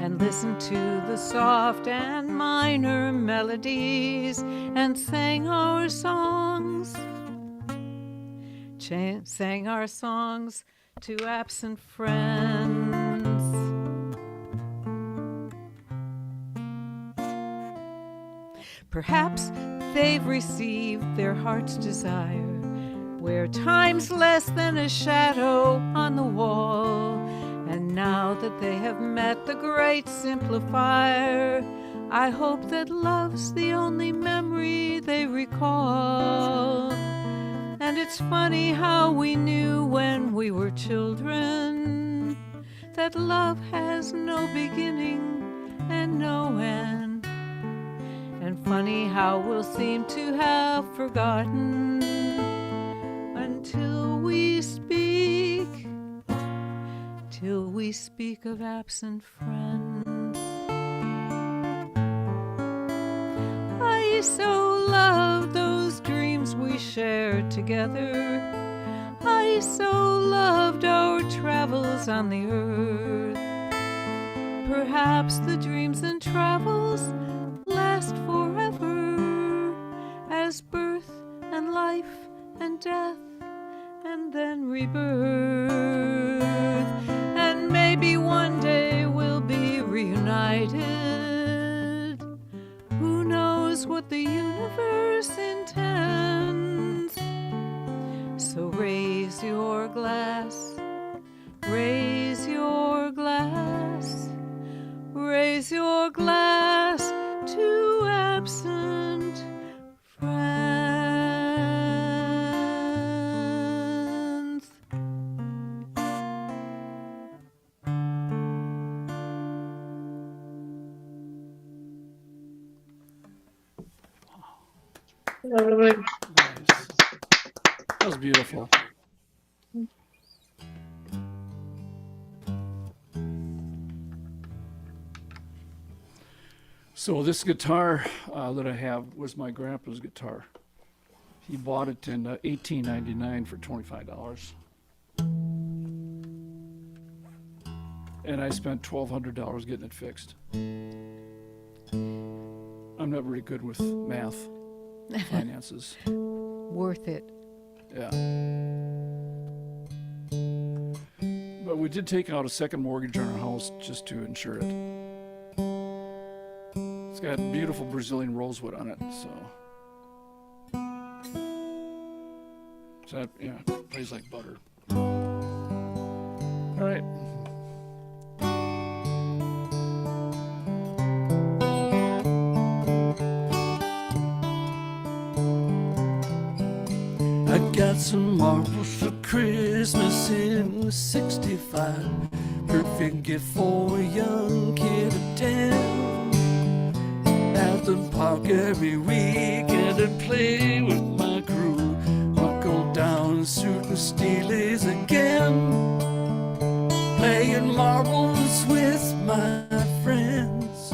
and listened to the soft and minor melodies and sang our songs. Sang our songs to absent friends. Perhaps they've received their heart's desire, where time's less than a shadow on the wall. And now that they have met the great simplifier, I hope that love's the only memory they recall. And it's funny how we knew when we were children that love has no beginning and no end. And funny how we'll seem to have forgotten until we speak, till we speak of absent friends. I so loved those dreams we shared together. I so loved our travels on the earth. perhaps the dreams and travels last forever, as birth and life and death and then rebirth. And maybe one day we'll be reunited. Who knows what the universe intends? So raise your glass, raise your glass, raise your glass to absent friends. Lovely. Nice. That was beautiful. So this guitar that I have was my grandpa's guitar. He bought it in 1899 for $25. And I spent $1,200 getting it fixed. I'm not very good with math, finances. Worth it. Yeah. But we did take out a second mortgage on our house just to insure it. It's got beautiful Brazilian rosewood on it, so that, yeah, plays like butter. All right. I got some marbles for Christmas in '65. Perfect gift for a young kid of 10. At the park every weekend and play with my crew. Buckle down, suit and steelies again. Playing marbles with my friends.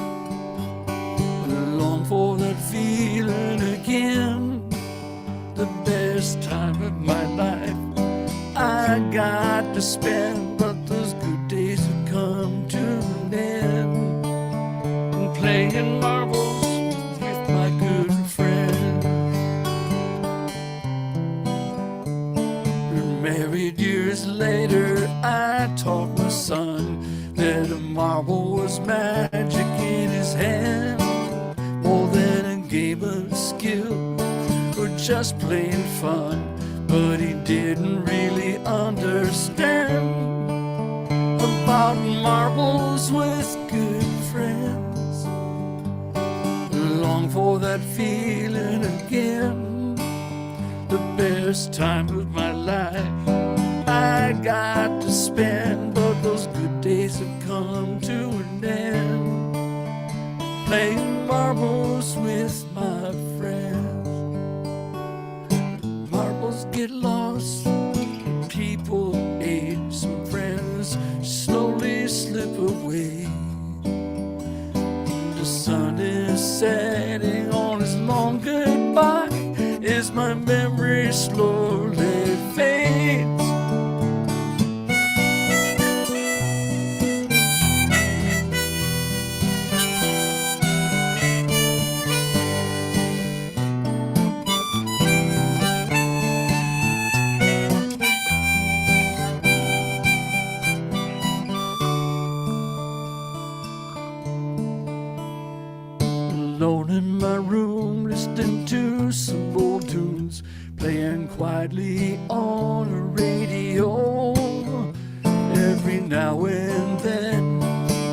Long for that feeling again. The best time of my life I got to spend, but those good days have come to an end. And playing marbles with my good friend. And married years later, I taught my son that a marble was magic in his hand, more than a game of skill or just plain fun. But he didn't really understand about marbles with good friends. Long for that feeling again. The best time of my life I got to spend, but those good days have come to an end. Playing marbles with my friends. Marbles get lost, people age, some friends slowly slip away. The sun is setting on his long goodbye as my memory slowly fades. Alone in my room, listening to some old tunes, playing quietly on a radio. Every now and then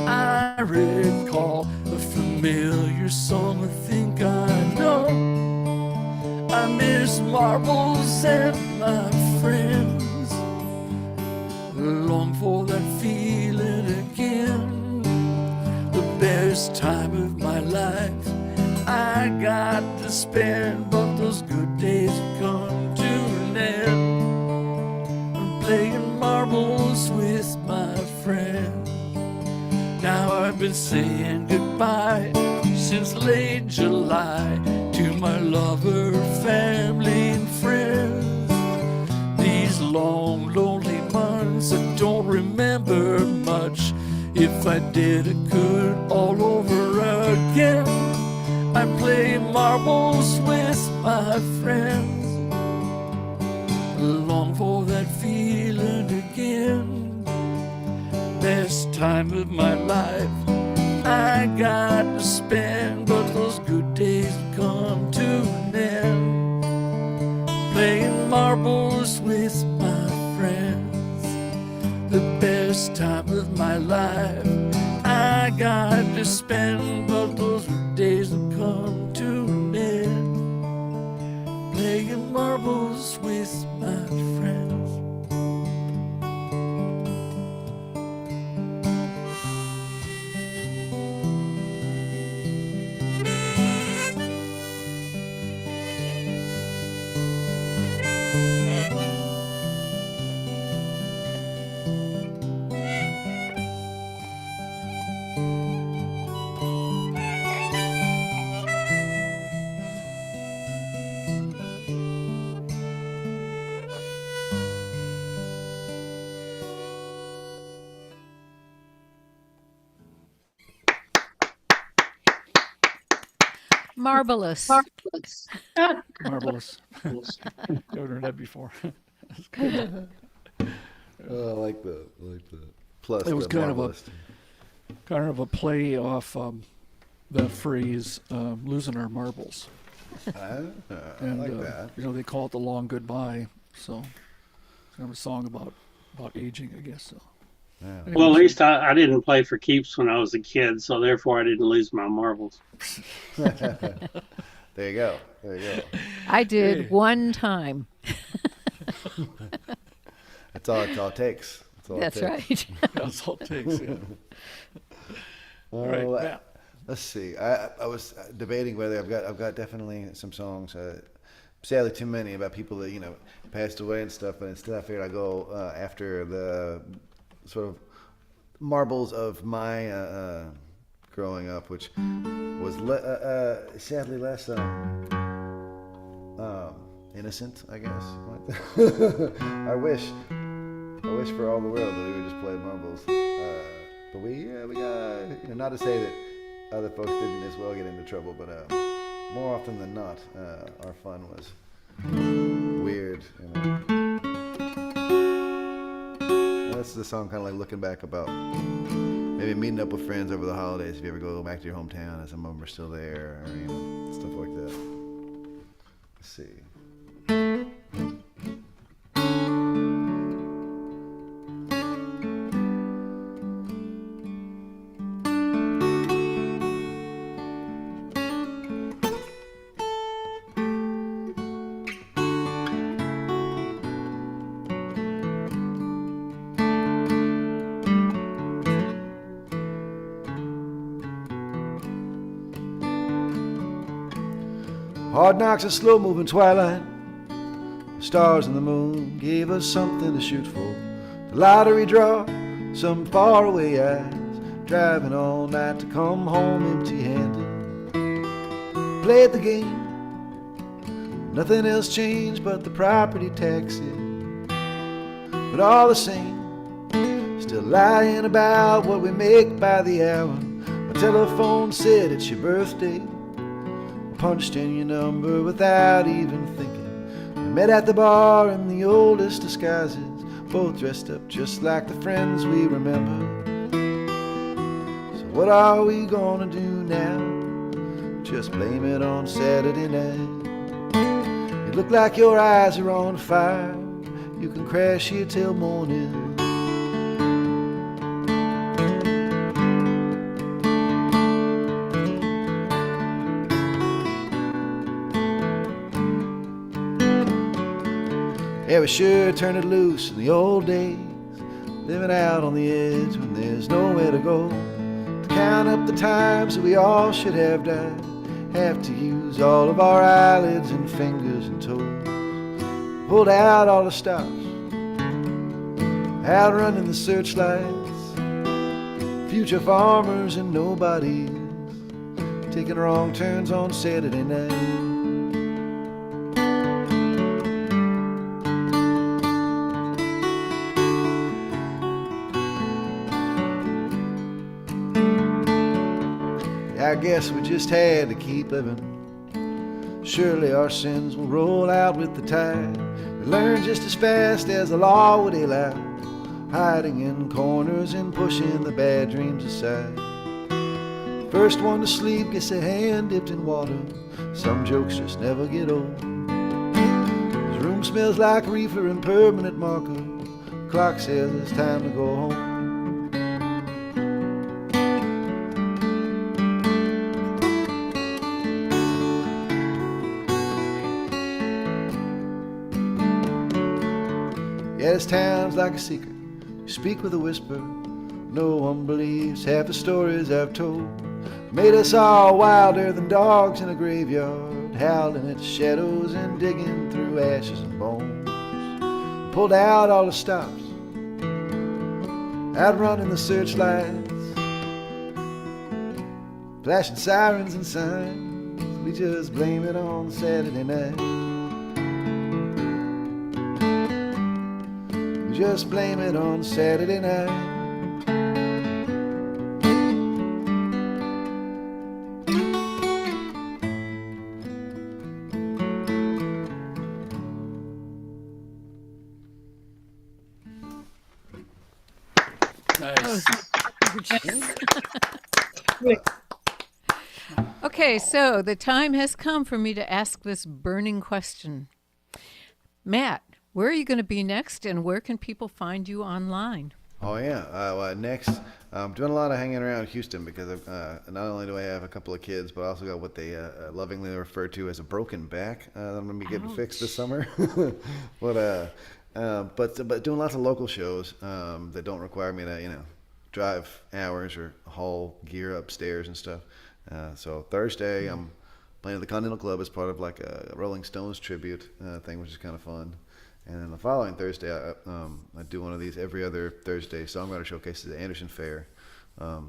I recall a familiar song I think I know. I miss marbles and my friends. Long for that feeling again. The best time of my life I got to spend, but those good days have come to an end. I'm playing marbles with my friends. Now I've been saying goodbye since late July to my lover, family, and friends. These long, lonely months I don't remember much. If I did it good all over again, I'd play marbles with my friends. Long for that feeling again. Best time of my life I got to spend, but those good days come to an end. Playing marbles with my friends, the best time of my life I got to spend, but those days will come to an end. Playing marbles with my friends. Marvelous. Marvelous. Never heard that before. That's good. Oh, I like that. I like that. Plus, It was the kind of a marvelous. play off the phrase "losing our marbles," I and like that. you know they call it the long goodbye. So it's kind of a song about aging, I guess. So. Yeah. Anyway, Well, at least I didn't play for keeps when I was a kid, so therefore I didn't lose my marbles. There you go. There you go. I did Hey. one time. That's all it takes. That's it takes. right. That's all it takes. Yeah. All right, Well, Matt. let's see. I was debating whether I've got definitely some songs. Sadly, too many about people that passed away and stuff. But instead, I figured I'd go after the sort of marbles of my growing up, which was sadly less innocent, I guess. I wish for all the world that we would just play marbles. But we got, not to say that other folks didn't as well get into trouble, but more often than not, our fun was weird. That's the song, kind of like looking back about maybe meeting up with friends over the holidays. If you ever go back to your hometown and some of them are still there, or stuff like that. Let's see. Hard knocks, a slow-moving twilight. The stars and the moon gave us something to shoot for. The lottery draw, some faraway eyes, driving all night to come home empty-handed. Played the game, nothing else changed but the property taxes. But all the same, still lying about what we make by the hour. My telephone said it's your birthday. Punched in your number without even thinking. We met at the bar in the oldest disguises, both dressed up just like the friends we remember. So what are we gonna do now? Just blame it on Saturday night. You look like your eyes are on fire. You can crash here till morning. Yeah, we sure turned it loose in the old days, living out on the edge when there's nowhere to go. To count up the times that we all should have died, have to use all of our eyelids and fingers and toes. Pulled out all the stops, outrunning the searchlights, future farmers and nobodies, taking wrong turns on Saturday night. Yeah, I guess we just had to keep living. Surely our sins will roll out with the tide. We learn just as fast as the law would allow, hiding in corners and pushing the bad dreams aside. First one to sleep gets a hand dipped in water. Some jokes just never get old. This room smells like reefer and permanent marker. Clock says it's time to go home. Yeah, this town's like a secret. You speak with a whisper. No one believes half the stories I've told. Made us all wilder than dogs in a graveyard, howling at shadows and digging through ashes and bones. Pulled out all the stops, outrunning the searchlights, flashing sirens and signs. We just blame it on Saturday night. We just blame it on Saturday night. Nice. Okay, so the time has come for me to ask this burning question. Matt, where are you going to be next, and where can people find you online? Oh yeah. Next, I'm doing a lot of hanging around Houston because not only do I have a couple of kids, but I also got what they lovingly refer to as a broken back that I'm gonna be getting fixed this summer. but doing lots of local shows that don't require me to drive hours or haul gear upstairs and stuff. So Thursday I'm playing at the Continental Club as part of like a Rolling Stones tribute thing, which is kind of fun. And then the following Thursday, I do one of these every other Thursday songwriter showcases at Anderson Fair. So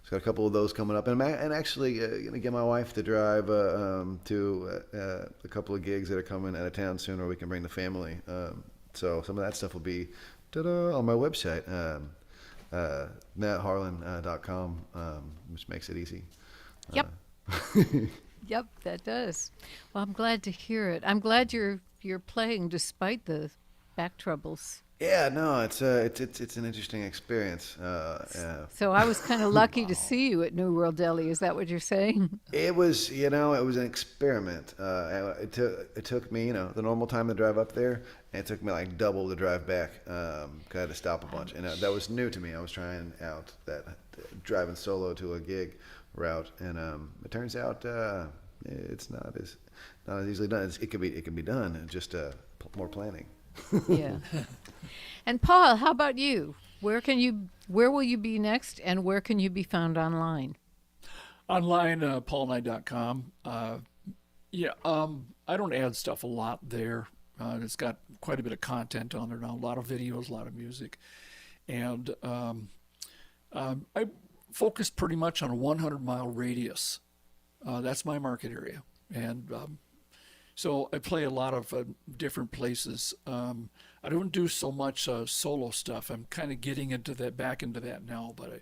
got a couple of those coming up, and actually gonna get my wife to drive to a couple of gigs that are coming out of town soon, where we can bring the family. So some of that stuff will be on my website, mattharlan.com, which makes it easy. Yep. Yep, that does. Well, I'm glad to hear it. I'm glad you're playing despite the back troubles. Yeah, no, it's an interesting experience. So I was kind of lucky to see you at New World Deli. Is that what you're saying? It was, it was an experiment. It took me, the normal time to drive up there, and it took me like double to drive back. 'Cause I had to stop a bunch, and that was new to me. I was trying out that driving solo to a gig route, and it turns out it's not as easily done. It can be done, just more planning. Yeah. And Paul, how about you? Where will you be next, and where can you be found online? Online, paulknight.com. I don't add stuff a lot there. It's got quite a bit of content on there now, a lot of videos, a lot of music. And I focus pretty much on a 100-mile radius. That's my market area. And so I play a lot of different places. I don't do so much solo stuff. I'm kind of getting back into that now, but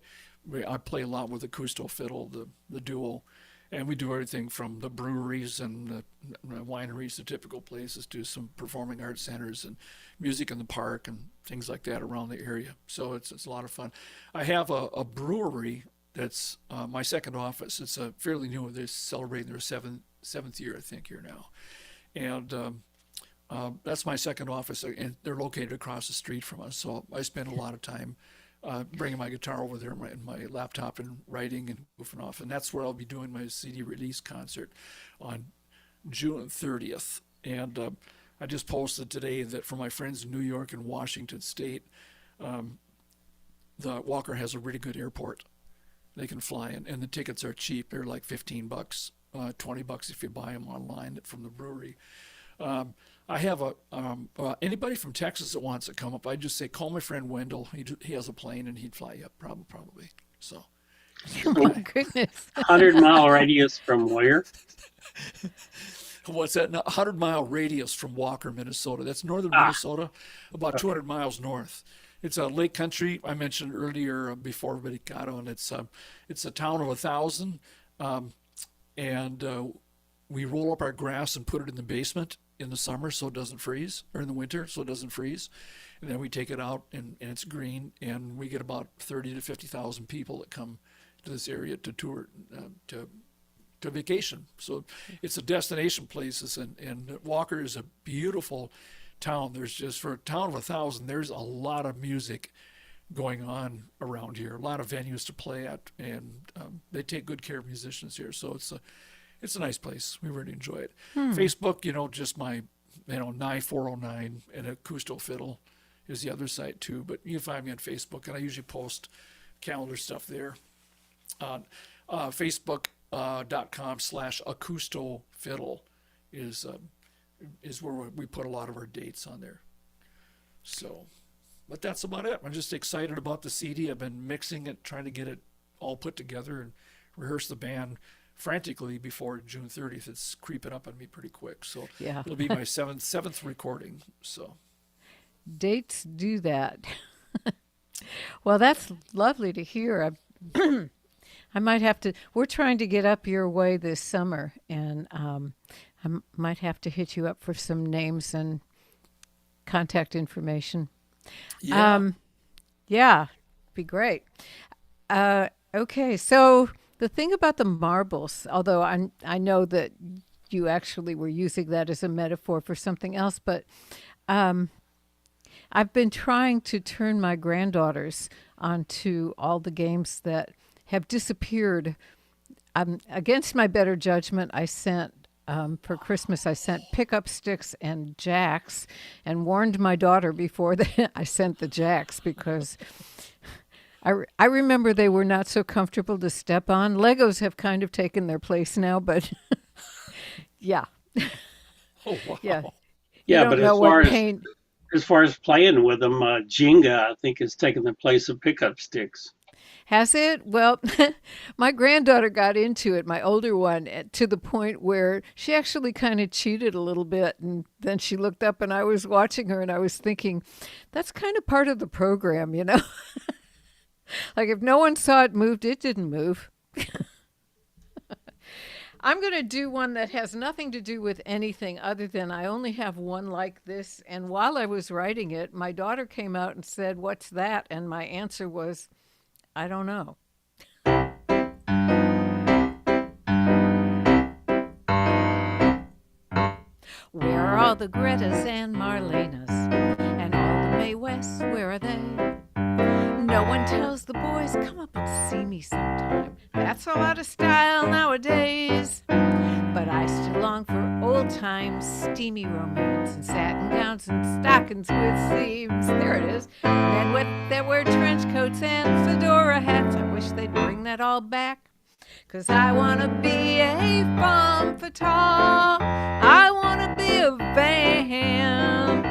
I play a lot with acousto fiddle, the duo, and we do everything from the breweries and the wineries, the typical places, to some performing arts centers and music in the park and things like that around the area. So it's a lot of fun. I have a brewery that's my second office. It's fairly new. They're celebrating their seventh year, I think, here now. And that's my second office, and they're located across the street from us. So I spend a lot of time bringing my guitar over there, and my laptop, and writing and goofing off. And that's where I'll be doing my CD release concert on June 30th. And I just posted today that for my friends in New York and Washington State, the Walker has a really good airport. They can fly in, and the tickets are cheap. They're like $15, $20 if you buy them online from the brewery. I have anybody from Texas that wants to come up, I just say, call my friend Wendell. He has a plane, and he'd fly you up probably. So. Oh my goodness. 100-mile radius from where? What's that? 100-mile radius from Walker, Minnesota. That's northern Minnesota, about 200 miles north. It's a lake country. I mentioned earlier before everybody got on. It's a town of 1,000. and we roll up our grass and put it in the basement in the summer so it doesn't freeze, or in the winter so it doesn't freeze. And then we take it out and it's green, and we get about 30 to 50,000 people that come to this area to tour, to vacation. So it's a destination places, and Walker is a beautiful town. There's just, for a town of 1,000, there's a lot of music going on around here, a lot of venues to play at, and they take good care of musicians here. So it's a nice place. We really enjoy it. Facebook, just my, Nye 409 and Acousto Fiddle is the other site too. But you can find me on Facebook, and I usually post calendar stuff there. Facebook.com/Acousto Fiddle is where we put a lot of our dates on there. So, but that's about it. I'm just excited about the CD. I've been mixing it, trying to get it all put together and rehearse the band frantically before June 30th. It's creeping up on me pretty quick. So Yeah. it'll be my seventh recording. So Dates do that. Well, that's lovely to hear. I might have to, we're trying to get up your way this summer, and I might have to hit you up for some names and contact information. yeah, Yeah, be great. Okay, so the thing about the marbles, although I know that you actually were using that as a metaphor for something else, but I've been trying to turn my granddaughters onto all the games that have disappeared. Against my better judgment, I sent, for Christmas, I sent pickup sticks and jacks, and warned my daughter before I sent the jacks, because I remember they were not so comfortable to step on. Legos have kind of taken their place now, but yeah. oh wow, Yeah. Yeah, don't but know what pain. as far as playing with them, Jenga, I think, has taken the place of pickup sticks. Has it? Well, my granddaughter got into it, my older one, to the point where she actually kind of cheated a little bit. And then she looked up and I was watching her and I was thinking, that's kind of part of the program, Like if no one saw it moved, it didn't move. I'm going to do one that has nothing to do with anything other than I only have one like this. And while I was writing it, my daughter came out and said, "What's that?" And my answer was, I don't know. Where are all the Gretas and Marlenas? And all the Mae Wests, where are they? No one tells the boys, come up and see me sometime. That's all out of style nowadays. But I still long for old time steamy romance and satin gowns and stockings with seams. There it is. Men that wear trench coats and fedora hats. I wish they'd bring that all back. 'Cause I wanna be a femme fatale. I wanna be a vamp.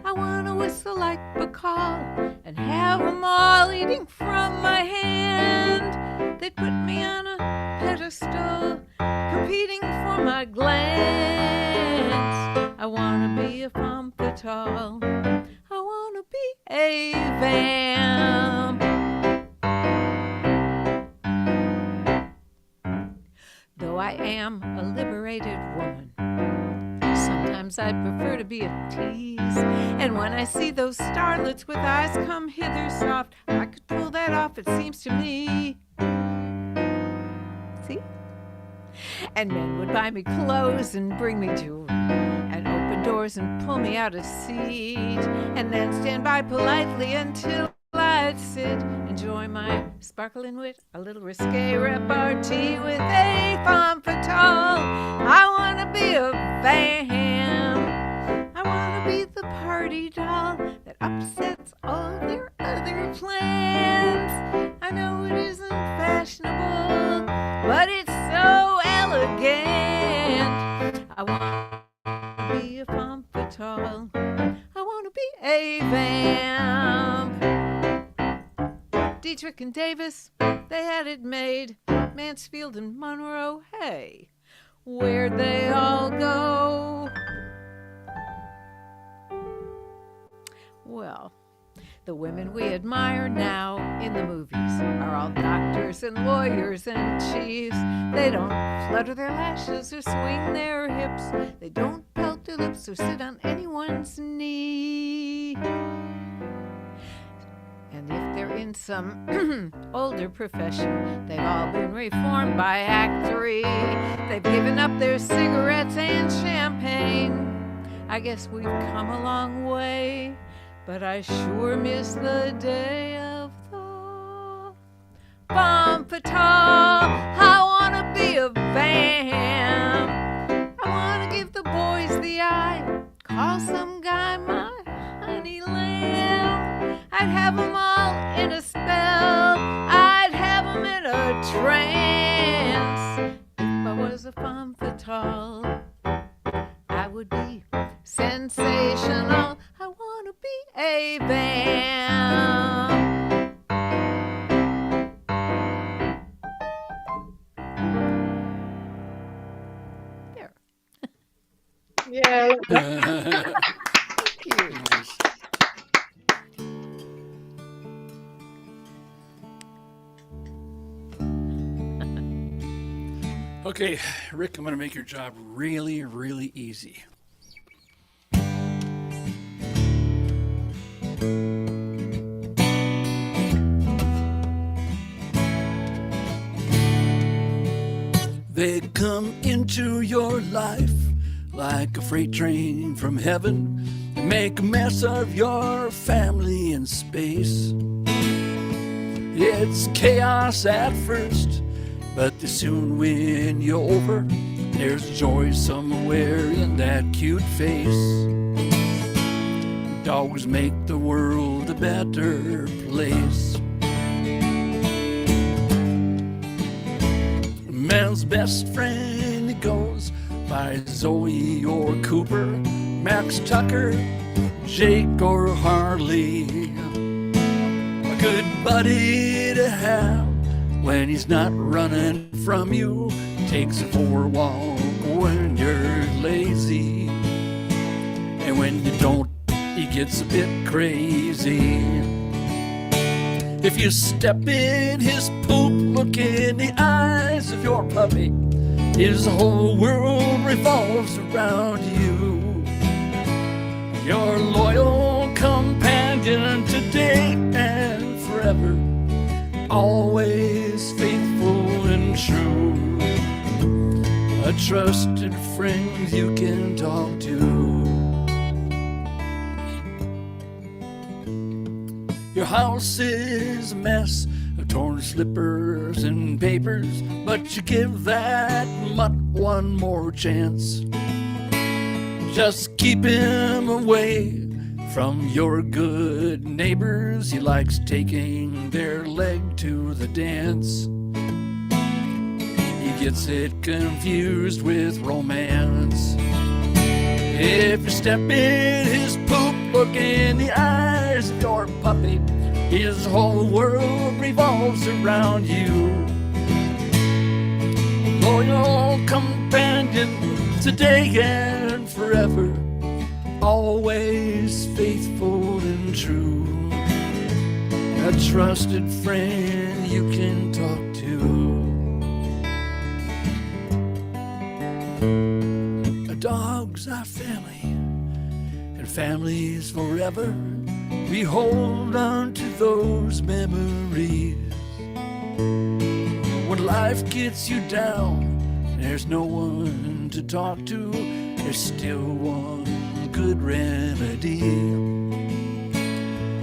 I wanna whistle like Bacall and have 'em all eating from my hand. They'd put me on a pedestal, competing for my glance. I wanna be a femme fatale. I wanna be a vamp. Though I am a liberated woman, sometimes I prefer to be a tease. And when I see those starlets with eyes come hither soft, I could pull that off, it seems to me. See? And men would buy me clothes and bring me jewelry and open doors and pull me out a seat, and then stand by politely until I'd sit, enjoy my sparkling wit, a little risque repartee with a femme fatale. I wanna be a vamp. I wanna be the party doll that upsets all their other plans. I know it isn't fashionable, but it's so elegant. I wanna be a femme fatale. I wanna be a vamp. Dietrich and Davis, they had it made. Mansfield and Monroe, hey, where'd they all go? Well, The women we admire now in the movies are all doctors and lawyers and chiefs. They don't flutter their lashes or swing their hips. They don't pout their lips or sit on anyone's knee. And if they're in some older profession, they've all been reformed by Act 3. They've given up their cigarettes and champagne. I guess we've come a long way, but I sure miss the day of the bomb patrol. I wanna be a vamp. I wanna give the boys the eye, call some guy my honey lamb. I'd have them all in a spell, I'd have them in a trance. If I was a femme fatale, I would be sensational. I wanna be a vamp. There. Yeah. Thank you. Okay, Rick, I'm going to make your job really, really easy. They come into your life like a freight train from heaven. They make a mess of your family in space. It's chaos at first, but they soon win you over. There's joy somewhere in that cute face. Dogs make the world a better place. Man's best friend, he goes by Zoe or Cooper, Max Tucker, Jake or Harley. A good buddy to have when he's not running from you, takes you for a walk when you're lazy. And when you don't, he gets a bit crazy. If you step in his poop, look in the eyes of your puppy, his whole world revolves around you. Your loyal companion today and forever, always faithful and true. A trusted friend you can talk to. Your house is a mess of torn slippers and papers, but you give that mutt one more chance. Just keep him away from your good neighbors. He likes taking their leg to the dance. He gets it confused with romance. If you step in his poop, look in the eyes of your puppy, his whole world revolves around you. Loyal companion today and forever, always faithful and true. A trusted friend you can talk to. Dogs are family, and families forever. We hold on to those memories. When life gets you down, there's no one to talk to, there's still one good remedy.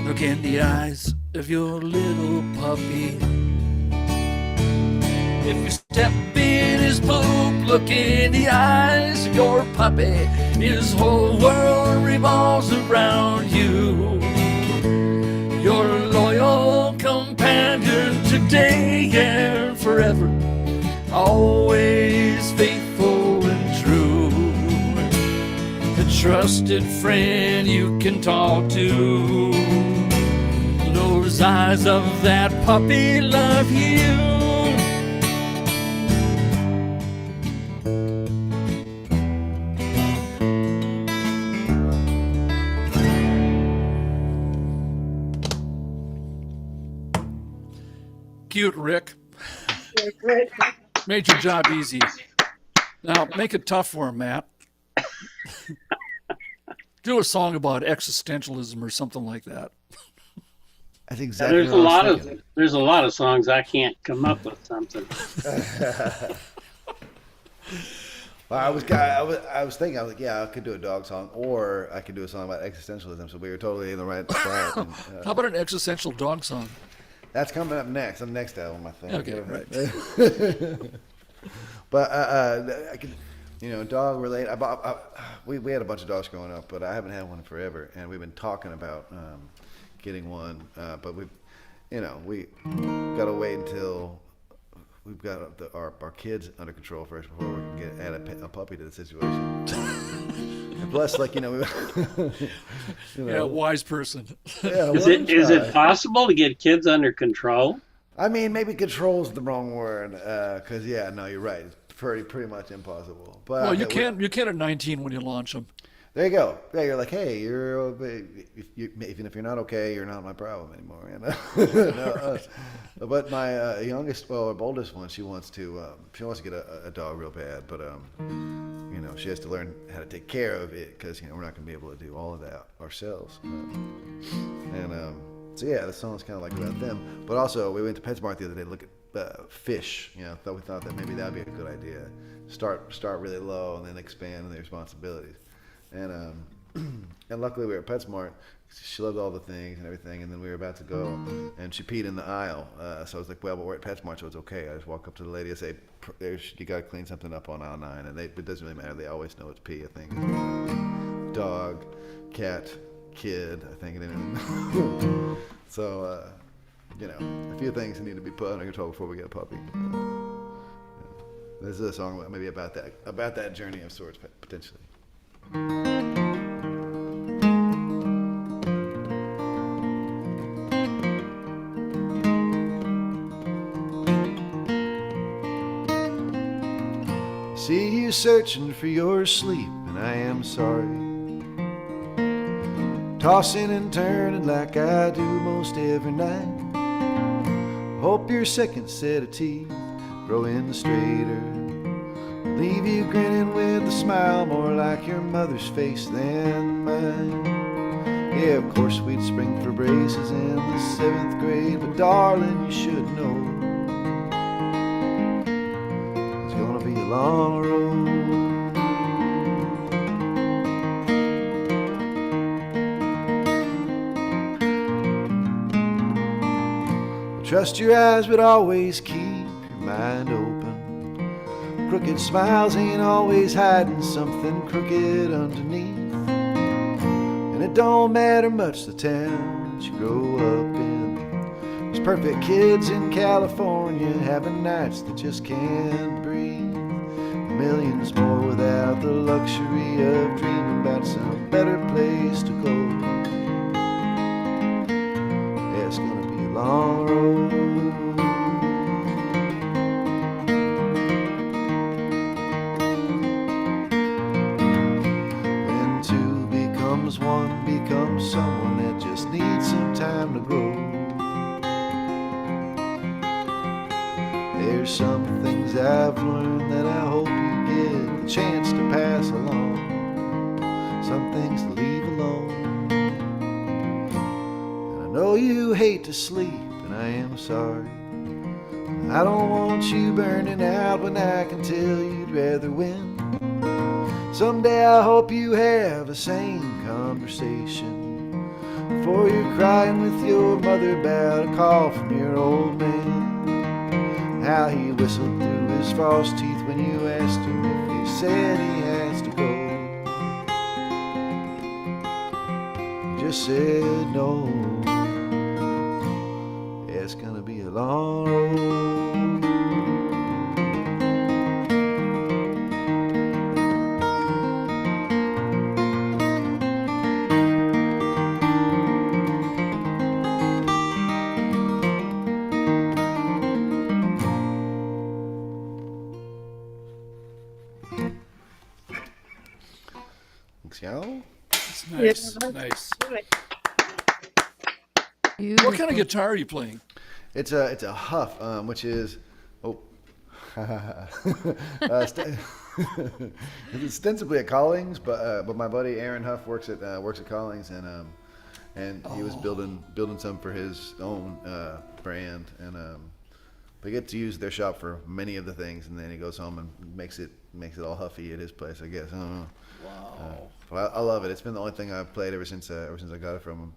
Look in the eyes of your little puppy. If you step in his poop, look in the eyes of your puppy, his whole world revolves around you. Your loyal companion today and forever, always faithful and true. A trusted friend you can talk to. Those eyes of that puppy love you. cute, Rick. Yeah, great. Made your job easy. Now, make it tough for him, Matt. Do a song about existentialism or something like that. That's exactly There's what a I lot was of thinking. there's a lot of songs I can't come up with something. Well, I was thinking, I was like, yeah, I could do a dog song, or I could do a song about existentialism. So we were totally in the right spot. And, How about an existential dog song? that's coming up next on the next album, I think. Okay, right. But I could, dog related. We had a bunch of dogs growing up, but I haven't had one in forever, and we've been talking about getting one. But we got to wait until we've got our kids under control first before we can add a puppy to the situation. And plus, Yeah, wise person. yeah, Is it possible to get kids under control? I mean, maybe control's the wrong word, because you're right. It's pretty much impossible. But Well, you can at 19 when you launch them. There you go. Yeah, you're like, hey, even if you're not okay, you're not my problem anymore. But my our oldest one, she wants to get a dog real bad, but she has to learn how to take care of it because we're not going to be able to do all of that ourselves. So yeah, the song's kind of like about them. But also, we went to PetSmart the other day to look at fish. We thought that maybe that'd be a good idea. Start really low and then expand on the responsibilities. And luckily we were at PetSmart. She loved all the things and everything. And then we were about to go, and she peed in the aisle. So I was like, well, but we're at PetSmart, so it's okay. I just walk up to the lady and say, you got to clean something up on aisle 9. And it doesn't really matter. They always know it's pee, I think. Dog, cat, kid, I think. So, a few things need to be put under control before we get a puppy. This is a song maybe about that journey of sorts, potentially. See you searching for your sleep, and I am sorry. Tossing and turning like I do most every night. Hope your second set of teeth grow in straighter. Leave you grinning with a smile more like your mother's face than mine. Yeah, of course we'd spring for braces in the 7th grade, but darling, you should know it's gonna be a long road. Trust your eyes, but always keep your mind open. Crooked smiles ain't always hiding something crooked underneath. And it don't matter much the town that you grow up in. There's perfect kids in California having nights that just can't breathe. Millions more without the luxury of dreaming about some better place to go. Yeah, it's gonna be a long road. One becomes someone that just needs some time to grow. There's some things I've learned that I hope you get the chance to pass along. Some things to leave alone. And I know you hate to sleep, and I am sorry. I don't want you burning out when I can tell you'd rather win. Someday I hope you have a sane conversation before you're crying with your mother about a call from your old man. How he whistled through his false teeth when you asked him if he said he has to go. He just said no. Yeah, it's gonna be a long road. Y'all? It's nice, Yeah. nice. Good. What kind of guitar are you playing? It's a huff, which is oh, it's ostensibly at Collings, but my buddy Aaron Huff works at Collings, and he was building some for his own brand, and we get to use their shop for many of the things, and then he goes home and makes it all huffy at his place, I guess. I don't know. Wow. But I love it. It's been the only thing I've played ever since I got it from him.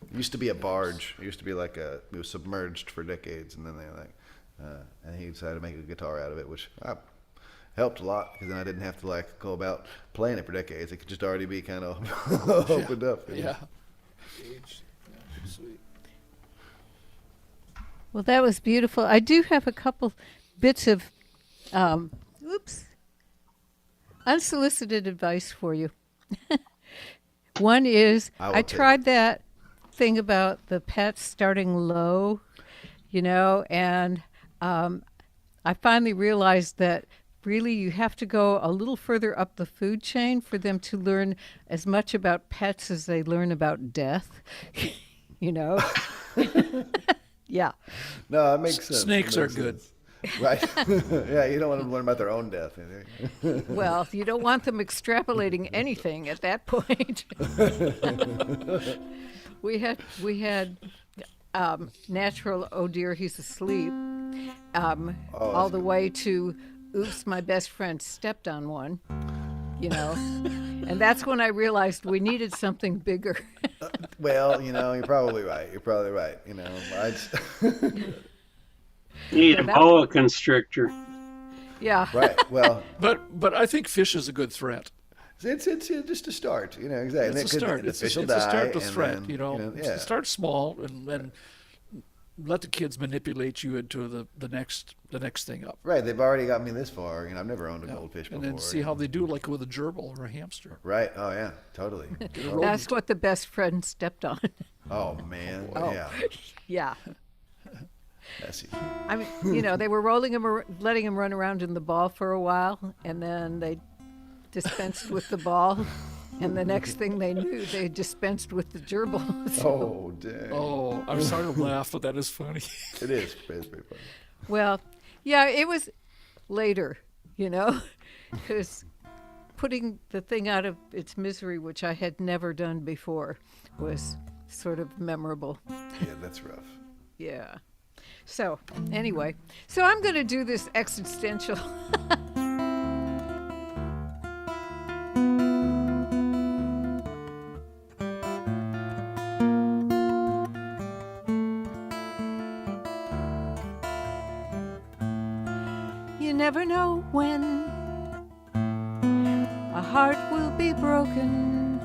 It used to be a barge. It used to be it was submerged for decades, and then and he decided to make a guitar out of it, which helped a lot, because then I didn't have to go about playing it for decades. It could just already be kind of opened up. Yeah. Aged. Yeah, sweet. Well, that was beautiful. I do have a couple bits of unsolicited advice for you. One is I tried that thing about the pets starting low, and I finally realized that really you have to go a little further up the food chain for them to learn as much about pets as they learn about death. Yeah. No, that makes sense. Snakes are good. Right. Yeah, you don't want them to learn about their own death. Well, you don't want them extrapolating anything at that point. We had natural, oh dear, he's asleep, all the way to, oops, my best friend stepped on one, and that's when I realized we needed something bigger. Well, you're probably right. You need a boa constrictor. Yeah. Right. Well, but I think fish is a good threat. it's just a start. Exactly. It's a start. The It's fish will a die, start to and threat. then, yeah. Start small and let the kids manipulate you into the next thing up. Right. They've already got me this far. I've never owned a goldfish before. And then see how they do, like with a gerbil or a hamster. Right. Oh yeah. Totally. That's what the best friend stepped on. Oh man. Oh. Yeah. Yeah. Messy. I mean, they were letting him run around in the ball for a while, and then they dispensed with the ball, and the next thing they knew, they dispensed with the gerbil. So, Oh dang. Oh, I'm sorry to laugh, but that is funny. It is. It's very funny. well, yeah, it was later, because putting the thing out of its misery, which I had never done before, was sort of memorable. Yeah, that's rough. Yeah. So, anyway, I'm going to do this existential. You never know when a heart will be broken.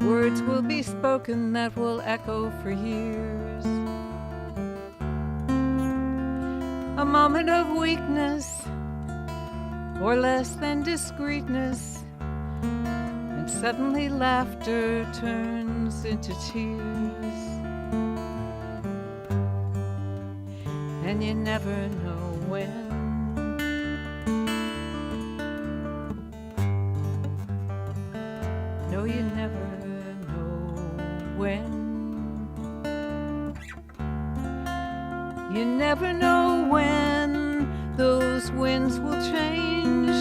Words will be spoken that will echo for years. A moment of weakness, or less than discreetness, and suddenly laughter turns into tears. And you never know when. No, you never when. You never know when those winds will change.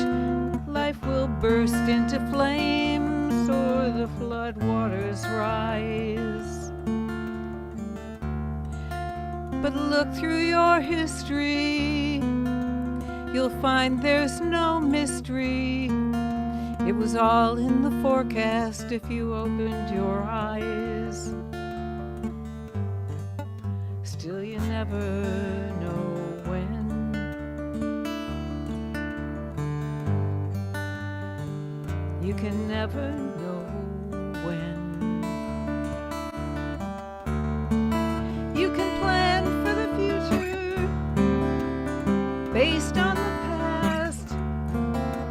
Life will burst into flames or the floodwaters rise. But look through your history, you'll find there's no mystery. It was all in the forecast if you opened your eyes. Still, you never know when. You can never know when. You can plan for the future based on the past.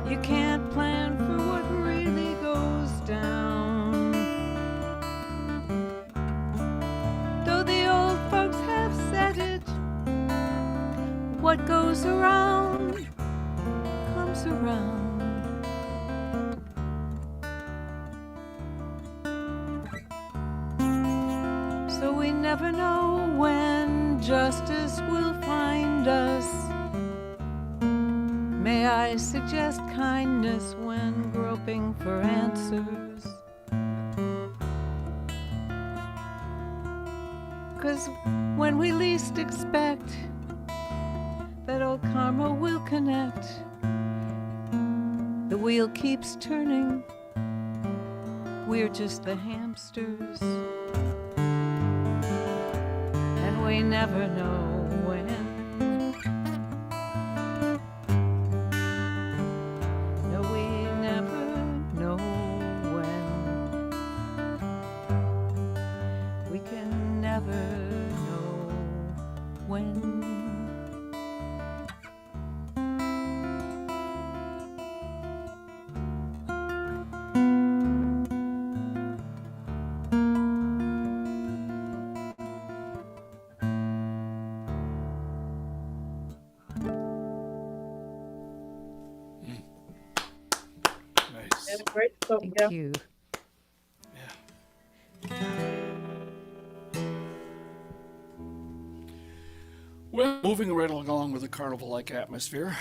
You can't plan for what really goes down. Though the old folks have said it, what goes around comes around. I suggest kindness when groping for answers. 'Cause when we least expect, that old karma will connect. The wheel keeps turning, we're just the hamsters. And we never know when. No, we never know when. We can never know when. Nice. Yeah, great song. Thank Yeah. you. Well, moving right along with the carnival-like atmosphere.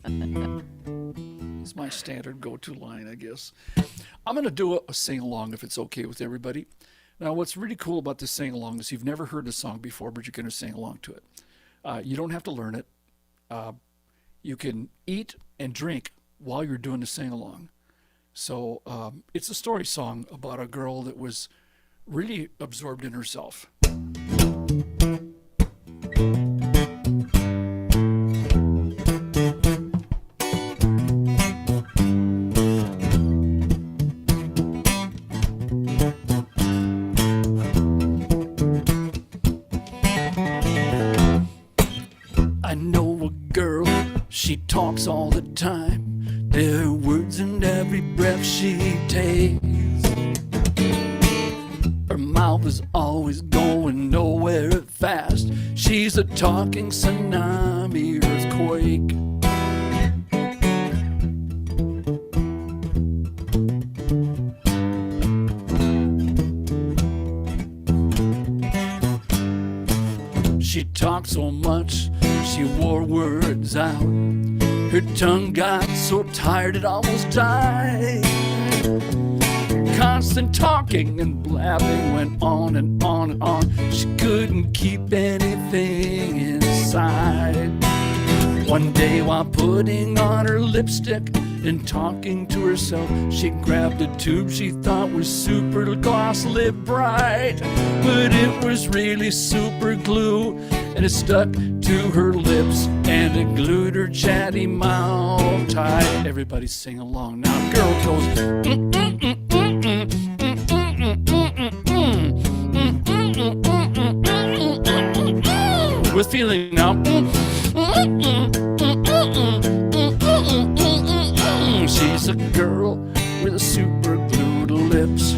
It's my standard go-to line, I guess. I'm going to do a sing-along if it's okay with everybody. Now, what's really cool about this sing-along is you've never heard the song before, but you're going to sing along to it. You don't have to learn it. You can eat and drink while you're doing the sing-along. So it's a story song about a girl that was really absorbed in herself. I know a girl, she talks all the time. There are words in every breath she takes. Her mouth is always going nowhere fast. She's a talking tsunami earthquake. She talked so much, she wore words out. Her tongue got so tired it almost died. Constant talking and blabbing went on and on and on. She couldn't keep anything inside. One day while putting on her lipstick and talking to herself, she grabbed a tube she thought was super gloss lip bright. But it was really super glue, and it stuck to her lips and it glued her chatty mouth tight. Everybody sing along now. Girl goes with feeling now. She's a girl with a super glued lips.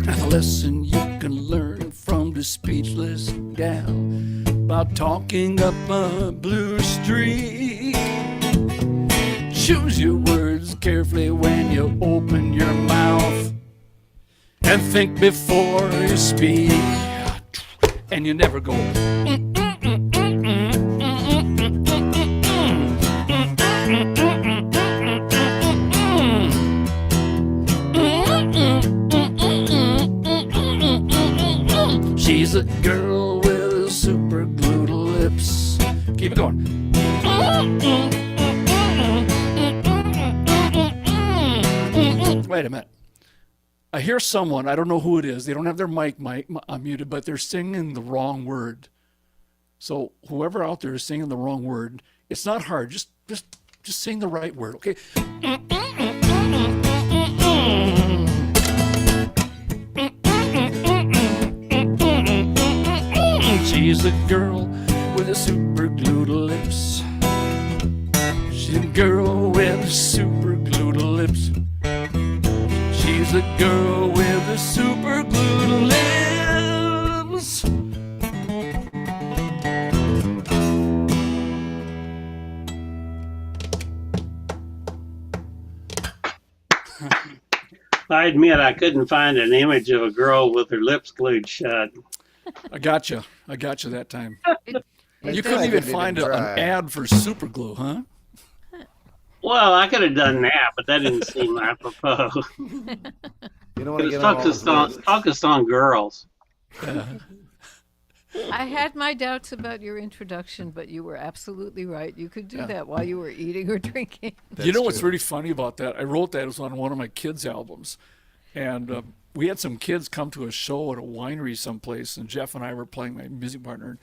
A lesson you can learn from the speechless gal about talking up a blue street. Choose your words carefully when you open your mouth, and think before you speak. And you never go She's a girl with super glued lips. Keep it going. Wait a minute. I hear someone, I don't know who it is. They don't have their mic muted, but they're singing the wrong word. So whoever out there is singing the wrong word, it's not hard. Just sing the right word, okay? She's a girl with a super glued lips. She's a girl with super glued lips. She's a girl with a super glued lips. girls. I admit I couldn't find an image of a girl with her lips glued shut. I got you that time. It You does- couldn't even Didn't find an try. ad for super glue, huh? Well, I could have done that, but that didn't seem apropos. You don't want It to was get on all those lists. focused on girls. I had my doubts about your introduction, but you were absolutely right. You could do Yeah. that while you were eating or drinking. You know That's what's true. really funny about that? I wrote that. It was on one of my kids' albums. And we had some kids come to a show at a winery someplace, and Jeff and I were playing, my music partner,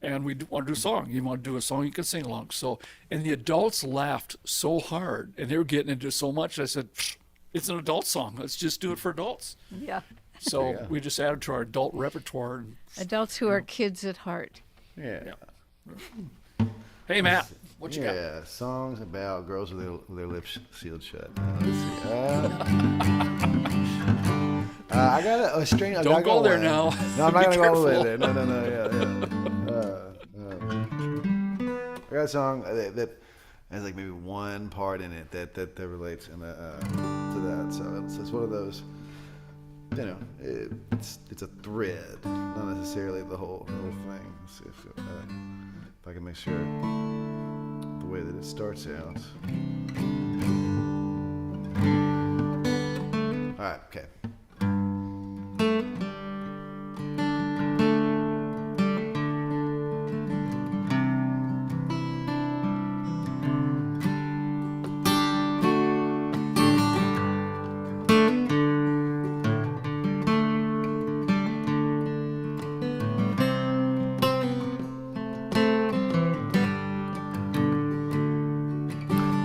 and we want to do a song. You want to do a song, you can sing along. So, and the adults laughed so hard, and they were getting into so much. I said, it's an adult song. Let's just do it for adults. Yeah. So Yeah. we just added to our adult repertoire. And, Adults who are kids at heart. Yeah. hey, Matt, what you got? Yeah, songs about girls with their lips sealed shut. Let's see. I got a string. Don't go there now. No, I'm not Be gonna go all the way careful. there. No. I got a song that has like maybe one part in it that relates to that. So it's one of those. You know, it's a thread, not necessarily the whole thing. Let's see if I can make sure the way that it starts out. All right, okay.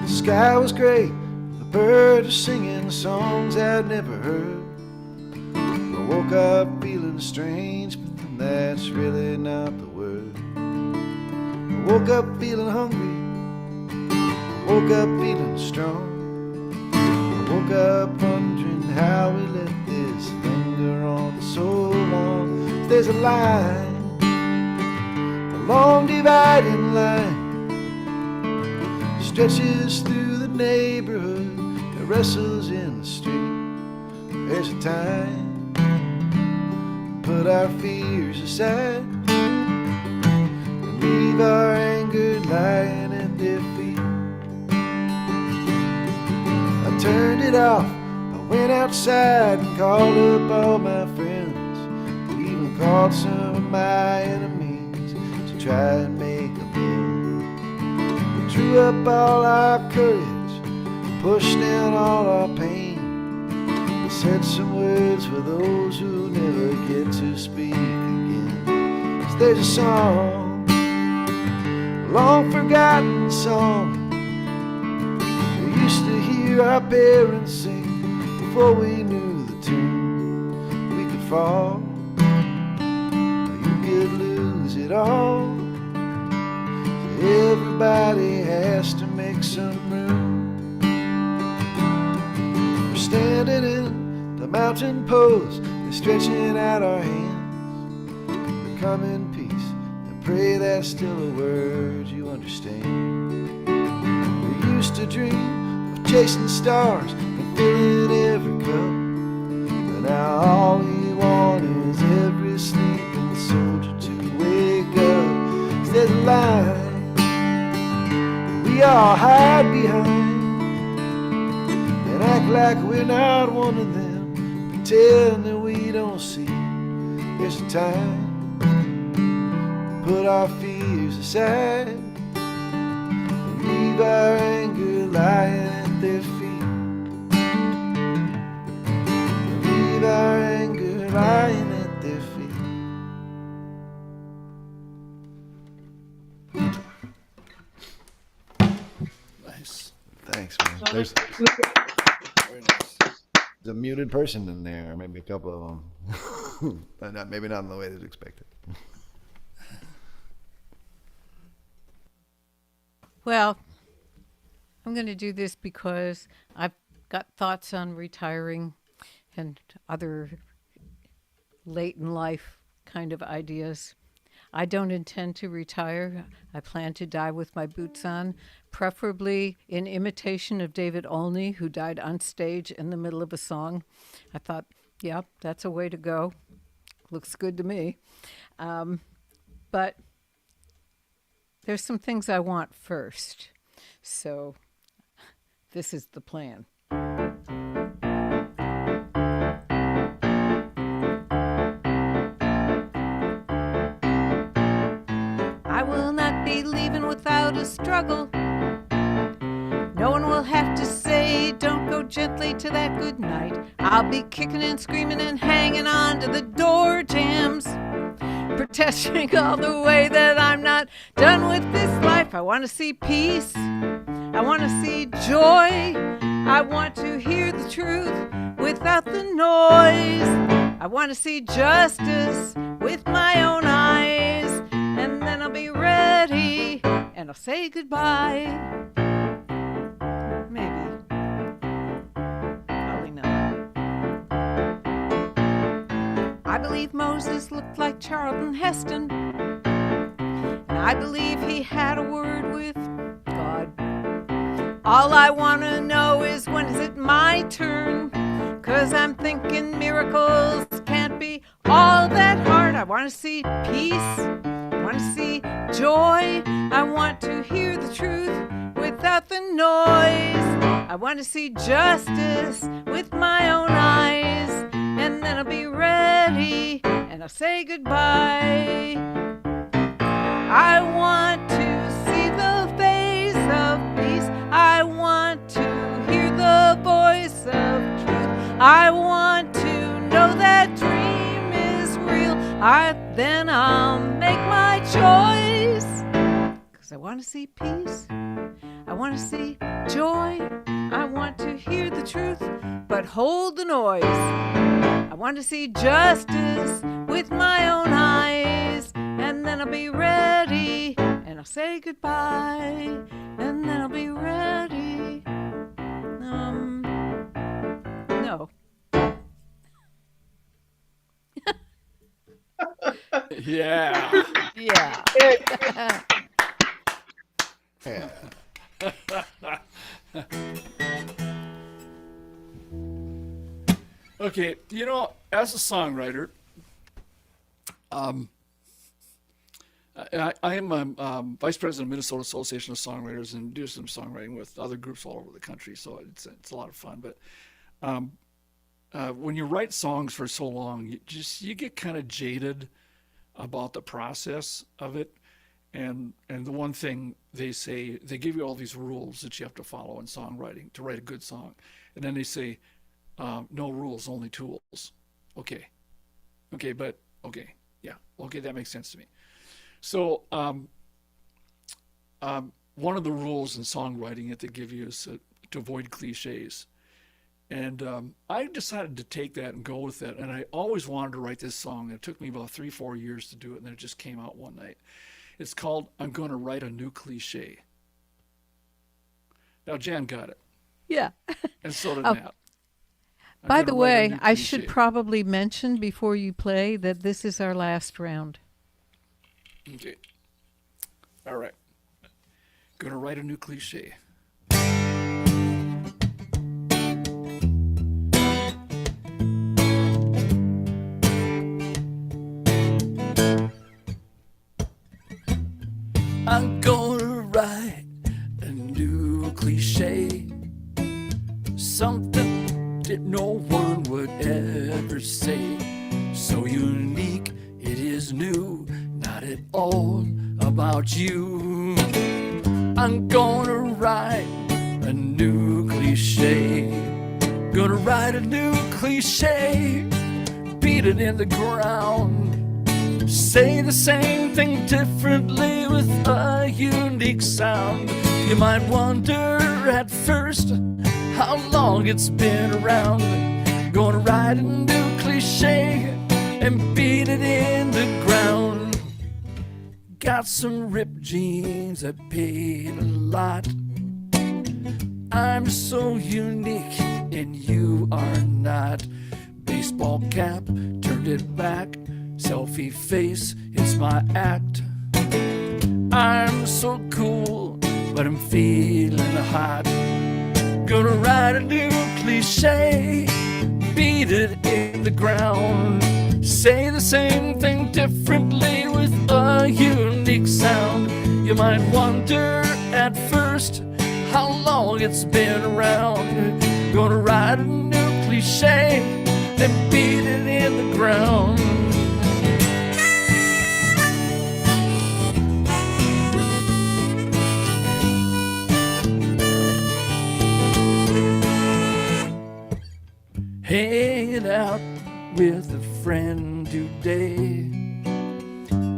The sky was gray, the birds were singing songs I'd never heard. I woke up feeling strange, but then that's really not the word. I woke up feeling hungry, I woke up feeling strong. I woke up wondering how we let this linger on for so long. There's a line, a long dividing line, stretches through the neighborhood that wrestles in the street. There's a time to put our fears aside and leave our anger lying at their feet. I turned it off, I went outside and called up all my friends, even called some of my enemies to try and make amends. Drew up all our courage, pushed down all our pain, said some words for those who never get to speak again. 'Cause there's a song, a long forgotten song, we used to hear our parents sing before we knew the tune. We could fall, or you could lose it all. Everybody has to make some room. We're standing in the mountain pose and stretching out our hands. We come in peace and pray that's still a word you understand. We used to dream of chasing stars and filling every cup, but now all we want is every sleeping soldier to wake up. 'Cause there's a line we all hide behind and act like we're not one of them, pretend that we don't see. There's a time to put our fears aside and leave our anger lying at their feet. Leave our anger lying at their feet. Nice. Thanks, man. There's a muted person in there, or maybe a couple of them. But maybe not in the way that's expected. Well, I'm going to do this because I've got thoughts on retiring and other late in life kind of ideas. I don't intend to retire. I plan to die with my boots on, preferably in imitation of David Olney, who died on stage in the middle of a song. I thought, yeah, that's a way to go. Looks good to me. But there's some things I want first. So this is the plan. I will not be leaving without a struggle. No one will have to say, don't go gently to that good night. I'll be kicking and screaming and hanging on to the door jams, protesting all the way that I'm not done with this life. I want to see peace. I want to see joy. I want to hear the truth without the noise. I want to see justice with my own eyes. And then I'll be ready and I'll say goodbye. Maybe. Probably not. I believe Moses looked like Charlton Heston. And I believe he had a word with God. All I want to know is, when is it my turn? 'Cause I'm thinking miracles can't be all that hard. I want to see peace. I want to see joy. I want to hear the truth without the noise. I want to see justice with my own eyes. And then I'll be ready and I'll say goodbye. I want to see the face of peace. I want to hear the voice of truth. I want to know that dream is real. Then I'll make my choice. 'Cause I want to see peace. I want to see joy. I want to hear the truth, but hold the noise. I want to see justice with my own eyes. And then I'll be ready and I'll say goodbye. And then I'll be ready. No. Yeah. Yeah. Yeah. Okay, you know, as a songwriter, I am vice president of Minnesota Association of Songwriters and do some songwriting with other groups all over the country, so it's a lot of fun. But when you write songs for so long, you get kind of jaded about the process of it. And the one thing they say, they give you all these rules that you have to follow in songwriting to write a good song. And then they say, no rules, only tools. Okay, that makes sense to me. So one of the rules in songwriting that they give you is to avoid cliches. And I decided to take that and go with it. And I always wanted to write this song. It took me about 3-4 years to do it, and then it just came out one night. It's called I'm Gonna Write a New Cliche. Now, Jan got it. Yeah. And so did Nat. By the way, I should probably mention before you play that this is our last round. Okay. All right. Gonna write a new cliche. I'm gonna write a new cliche, something that no one would ever say. So unique, it is new, not at all about you. I'm gonna write a new cliche, gonna write a new cliche, beat it in the ground. Say the same thing differently with a unique sound. You might wonder at first how long it's been around. Gonna write a new cliche and beat it in the ground. Got some ripped jeans that paid a lot. I'm so unique and you are not. Baseball cap, turned it back, selfie face, it's my act. I'm so cool, but I'm feeling hot. Gonna write a new cliche, beat it in the ground. Say the same thing differently with a unique sound. You might wonder at first how long it's been around. Gonna write a new cliche and beat it in the ground. Hanging out with a friend today,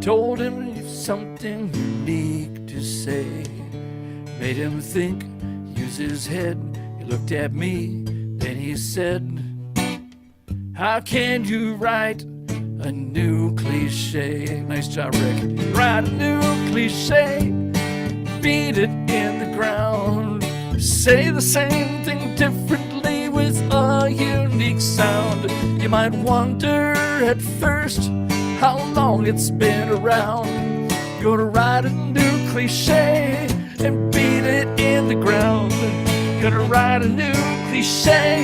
told him you've something unique to say. Made him think, use his head. He looked at me, then he said, how can you write a new cliche? Nice job, Rick. Write a new cliche, beat it in the ground. Say the same thing differently with a unique sound. You might wonder at first how long it's been around. Gonna write a new cliche and beat it in the ground. Gonna write a new cliche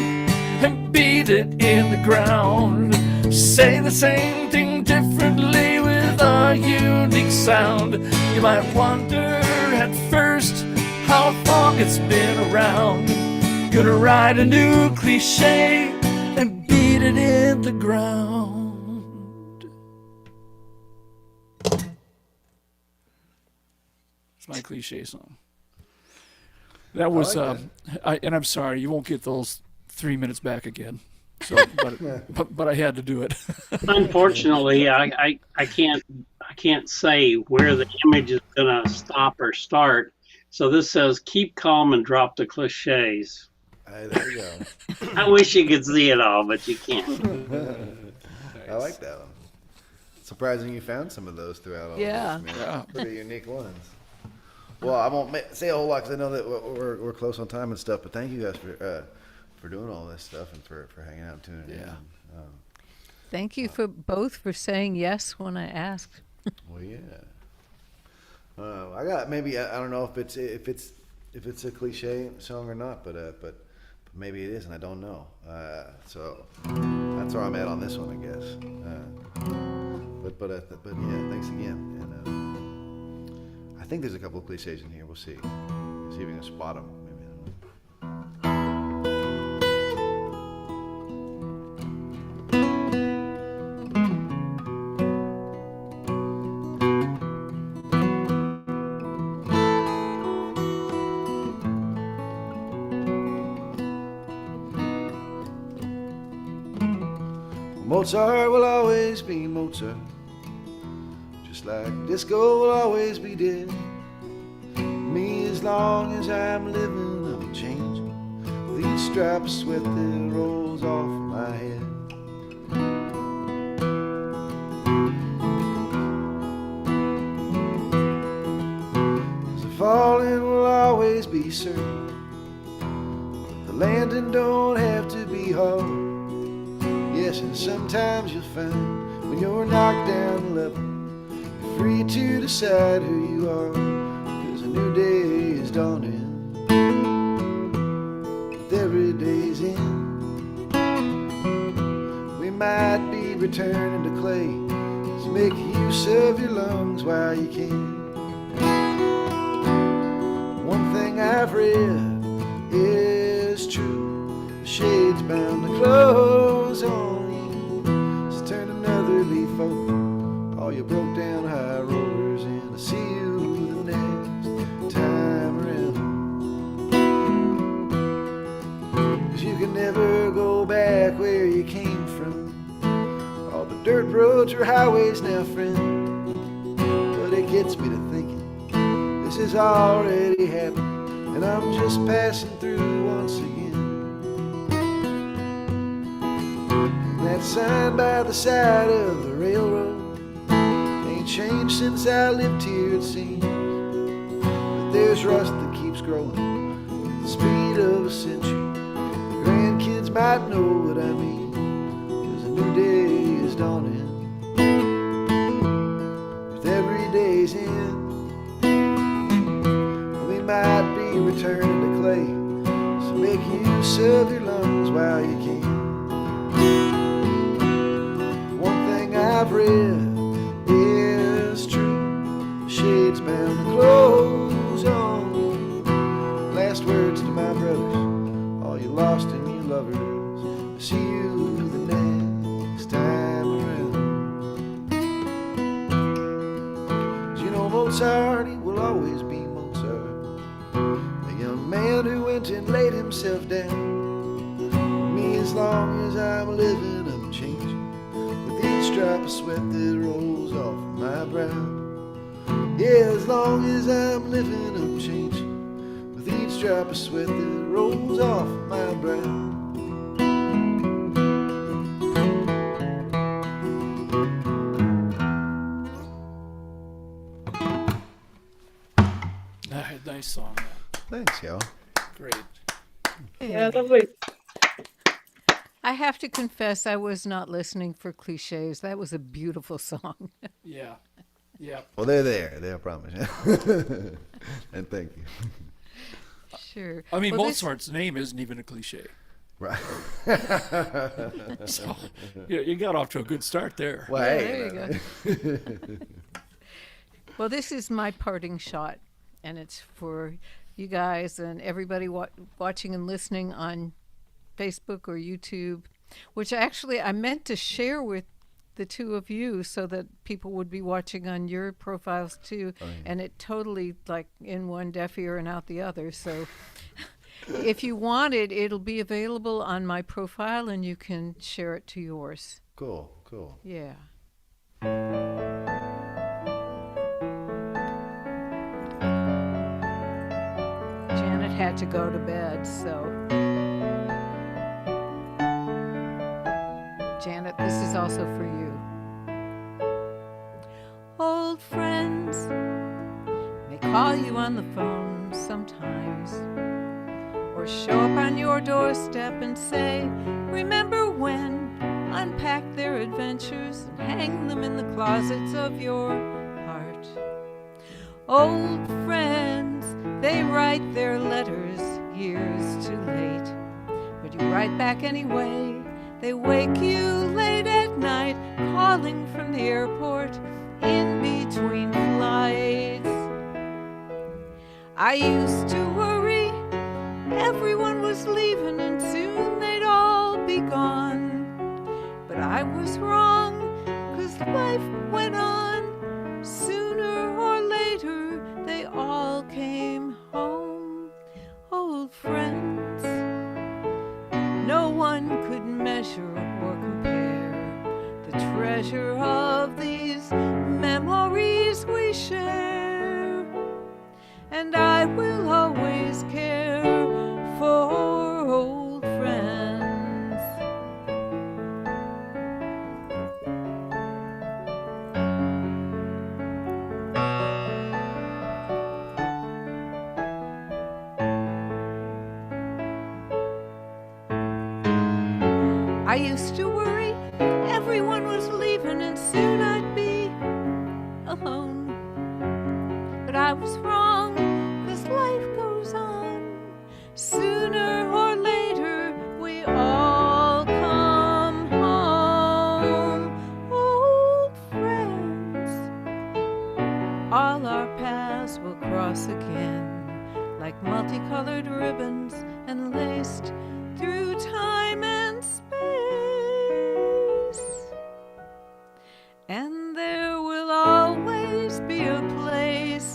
and beat it in the ground. Say the same thing differently with a unique sound. You might wonder at first how long it's been around. Gonna write a new cliche and beat it in the ground. It's my cliche song. That was, like and I'm sorry, you won't get those 3 minutes back again. So, but I had to do it. Unfortunately, I can't say where the image is gonna stop or start. So this says, keep calm and drop the cliches. There you go. I wish you could see it all, but you can't. I like that one. Surprising you found some of those throughout all Yeah. this, man. Yeah. Pretty unique ones. Well, I won't say a whole lot because I know that we're close on time and stuff. But thank you guys for doing all this stuff and for hanging out and tuning in. Thank you for both for saying yes when I asked. Well, yeah. I got maybe I don't know if it's a cliche song or not, but maybe it is, and I don't know. So that's where I'm at on this one, I guess. But yeah, thanks again. And I think there's a couple of cliches in here. We'll see. See if we can spot them. Maybe I don't know. Mozart will always be Mozart, just like disco will always be dead. Me, as long as I'm living, I'll be changing with each strap of sweat that rolls off my head. Cause the falling will always be certain, but the landing don't have to be hard. Yes, and sometimes you'll find when you're knocked down level, you're free to decide who you are, cause a new day is dawning with every day's end. We might be returning to clay, so make use of your lungs while you can. One thing I've read is true, the shade's bound to close on you, so turn another leaf over, all you broke down high rollers, and I'll see you the next time around. Cause you can never go back where you came from, all the dirt roads are highways now, friend. But it gets me to thinking, this has already happened, and I'm just passing through once again. That sign by the side of the railroad ain't changed since I lived here, it seems. But there's rust that keeps growing with the speed of a century. The grandkids might know what I mean, cause a new day is dawning turn into clay. So make use of your lungs while you can. One thing I've read is true. The shade's bound to close on. Last words to my brothers, all you lost and you lovers. See you the next time around. 'Cause you know Mozart, he will always be Mozart. A young man who went and laid himself down. Me, as long as I'm living, I'm changing. With each drop of sweat that rolls off my brow. Yeah, as long as I'm living, I'm changing. With each drop of sweat that rolls off my brow. Nice song. Thanks, y'all. Great. Yeah, lovely. I have to confess, I was not listening for cliches. That was a beautiful song. Yeah. Yeah. Well, they're there. I promise you. And thank you. Sure. I mean, Well, Mozart's name isn't even a cliche. Right. So you got off to a good start there. Well, Yeah, hey, there you go. Well, this is my parting shot, and it's for you guys and everybody watching and listening on Facebook or YouTube, which actually I meant to share with the two of you so that people would be watching on your profiles too. Oh, yeah. And it totally like in one deaf ear and out the other. So if you want it, it'll be available on my profile and you can share it to yours. Cool, cool. Yeah. Janet had to go to bed, so. Janet, this is also for you. Old friends may call you on the phone sometimes, or show up on your doorstep and say, remember when? Unpack their adventures and hang them in the closets of your heart. Old friends, they write their letters years too late, but you write back anyway. They wake you late at night, calling from the airport in between flights. I used to worry everyone was leaving and soon they'd all be gone. But I was wrong, 'cause life went on. Sooner or later, they all came home. Old friends, no one could measure or compare the treasure of these memories we share. And I will always care for old friends. I used to worry everyone was leaving and soon I'd be alone. But I was wrong, 'cause life goes on. Sooner or later, we all come home. Old friends, all our paths will cross again, like multicolored ribbons and laced through time and space. And there will always be a place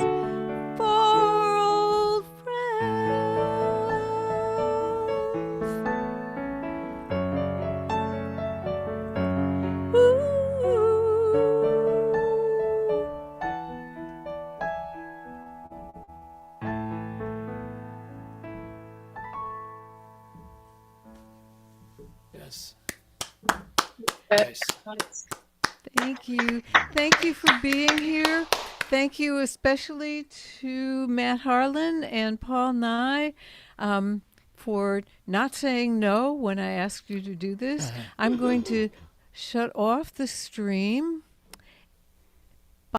for old friends. Ooh. Yes. Nice. Nice. Thank you. Thank you for being here. Thank you especially to Matt Harlan and Paul Nye for not saying no when I asked you to do this. I'm going to shut off the stream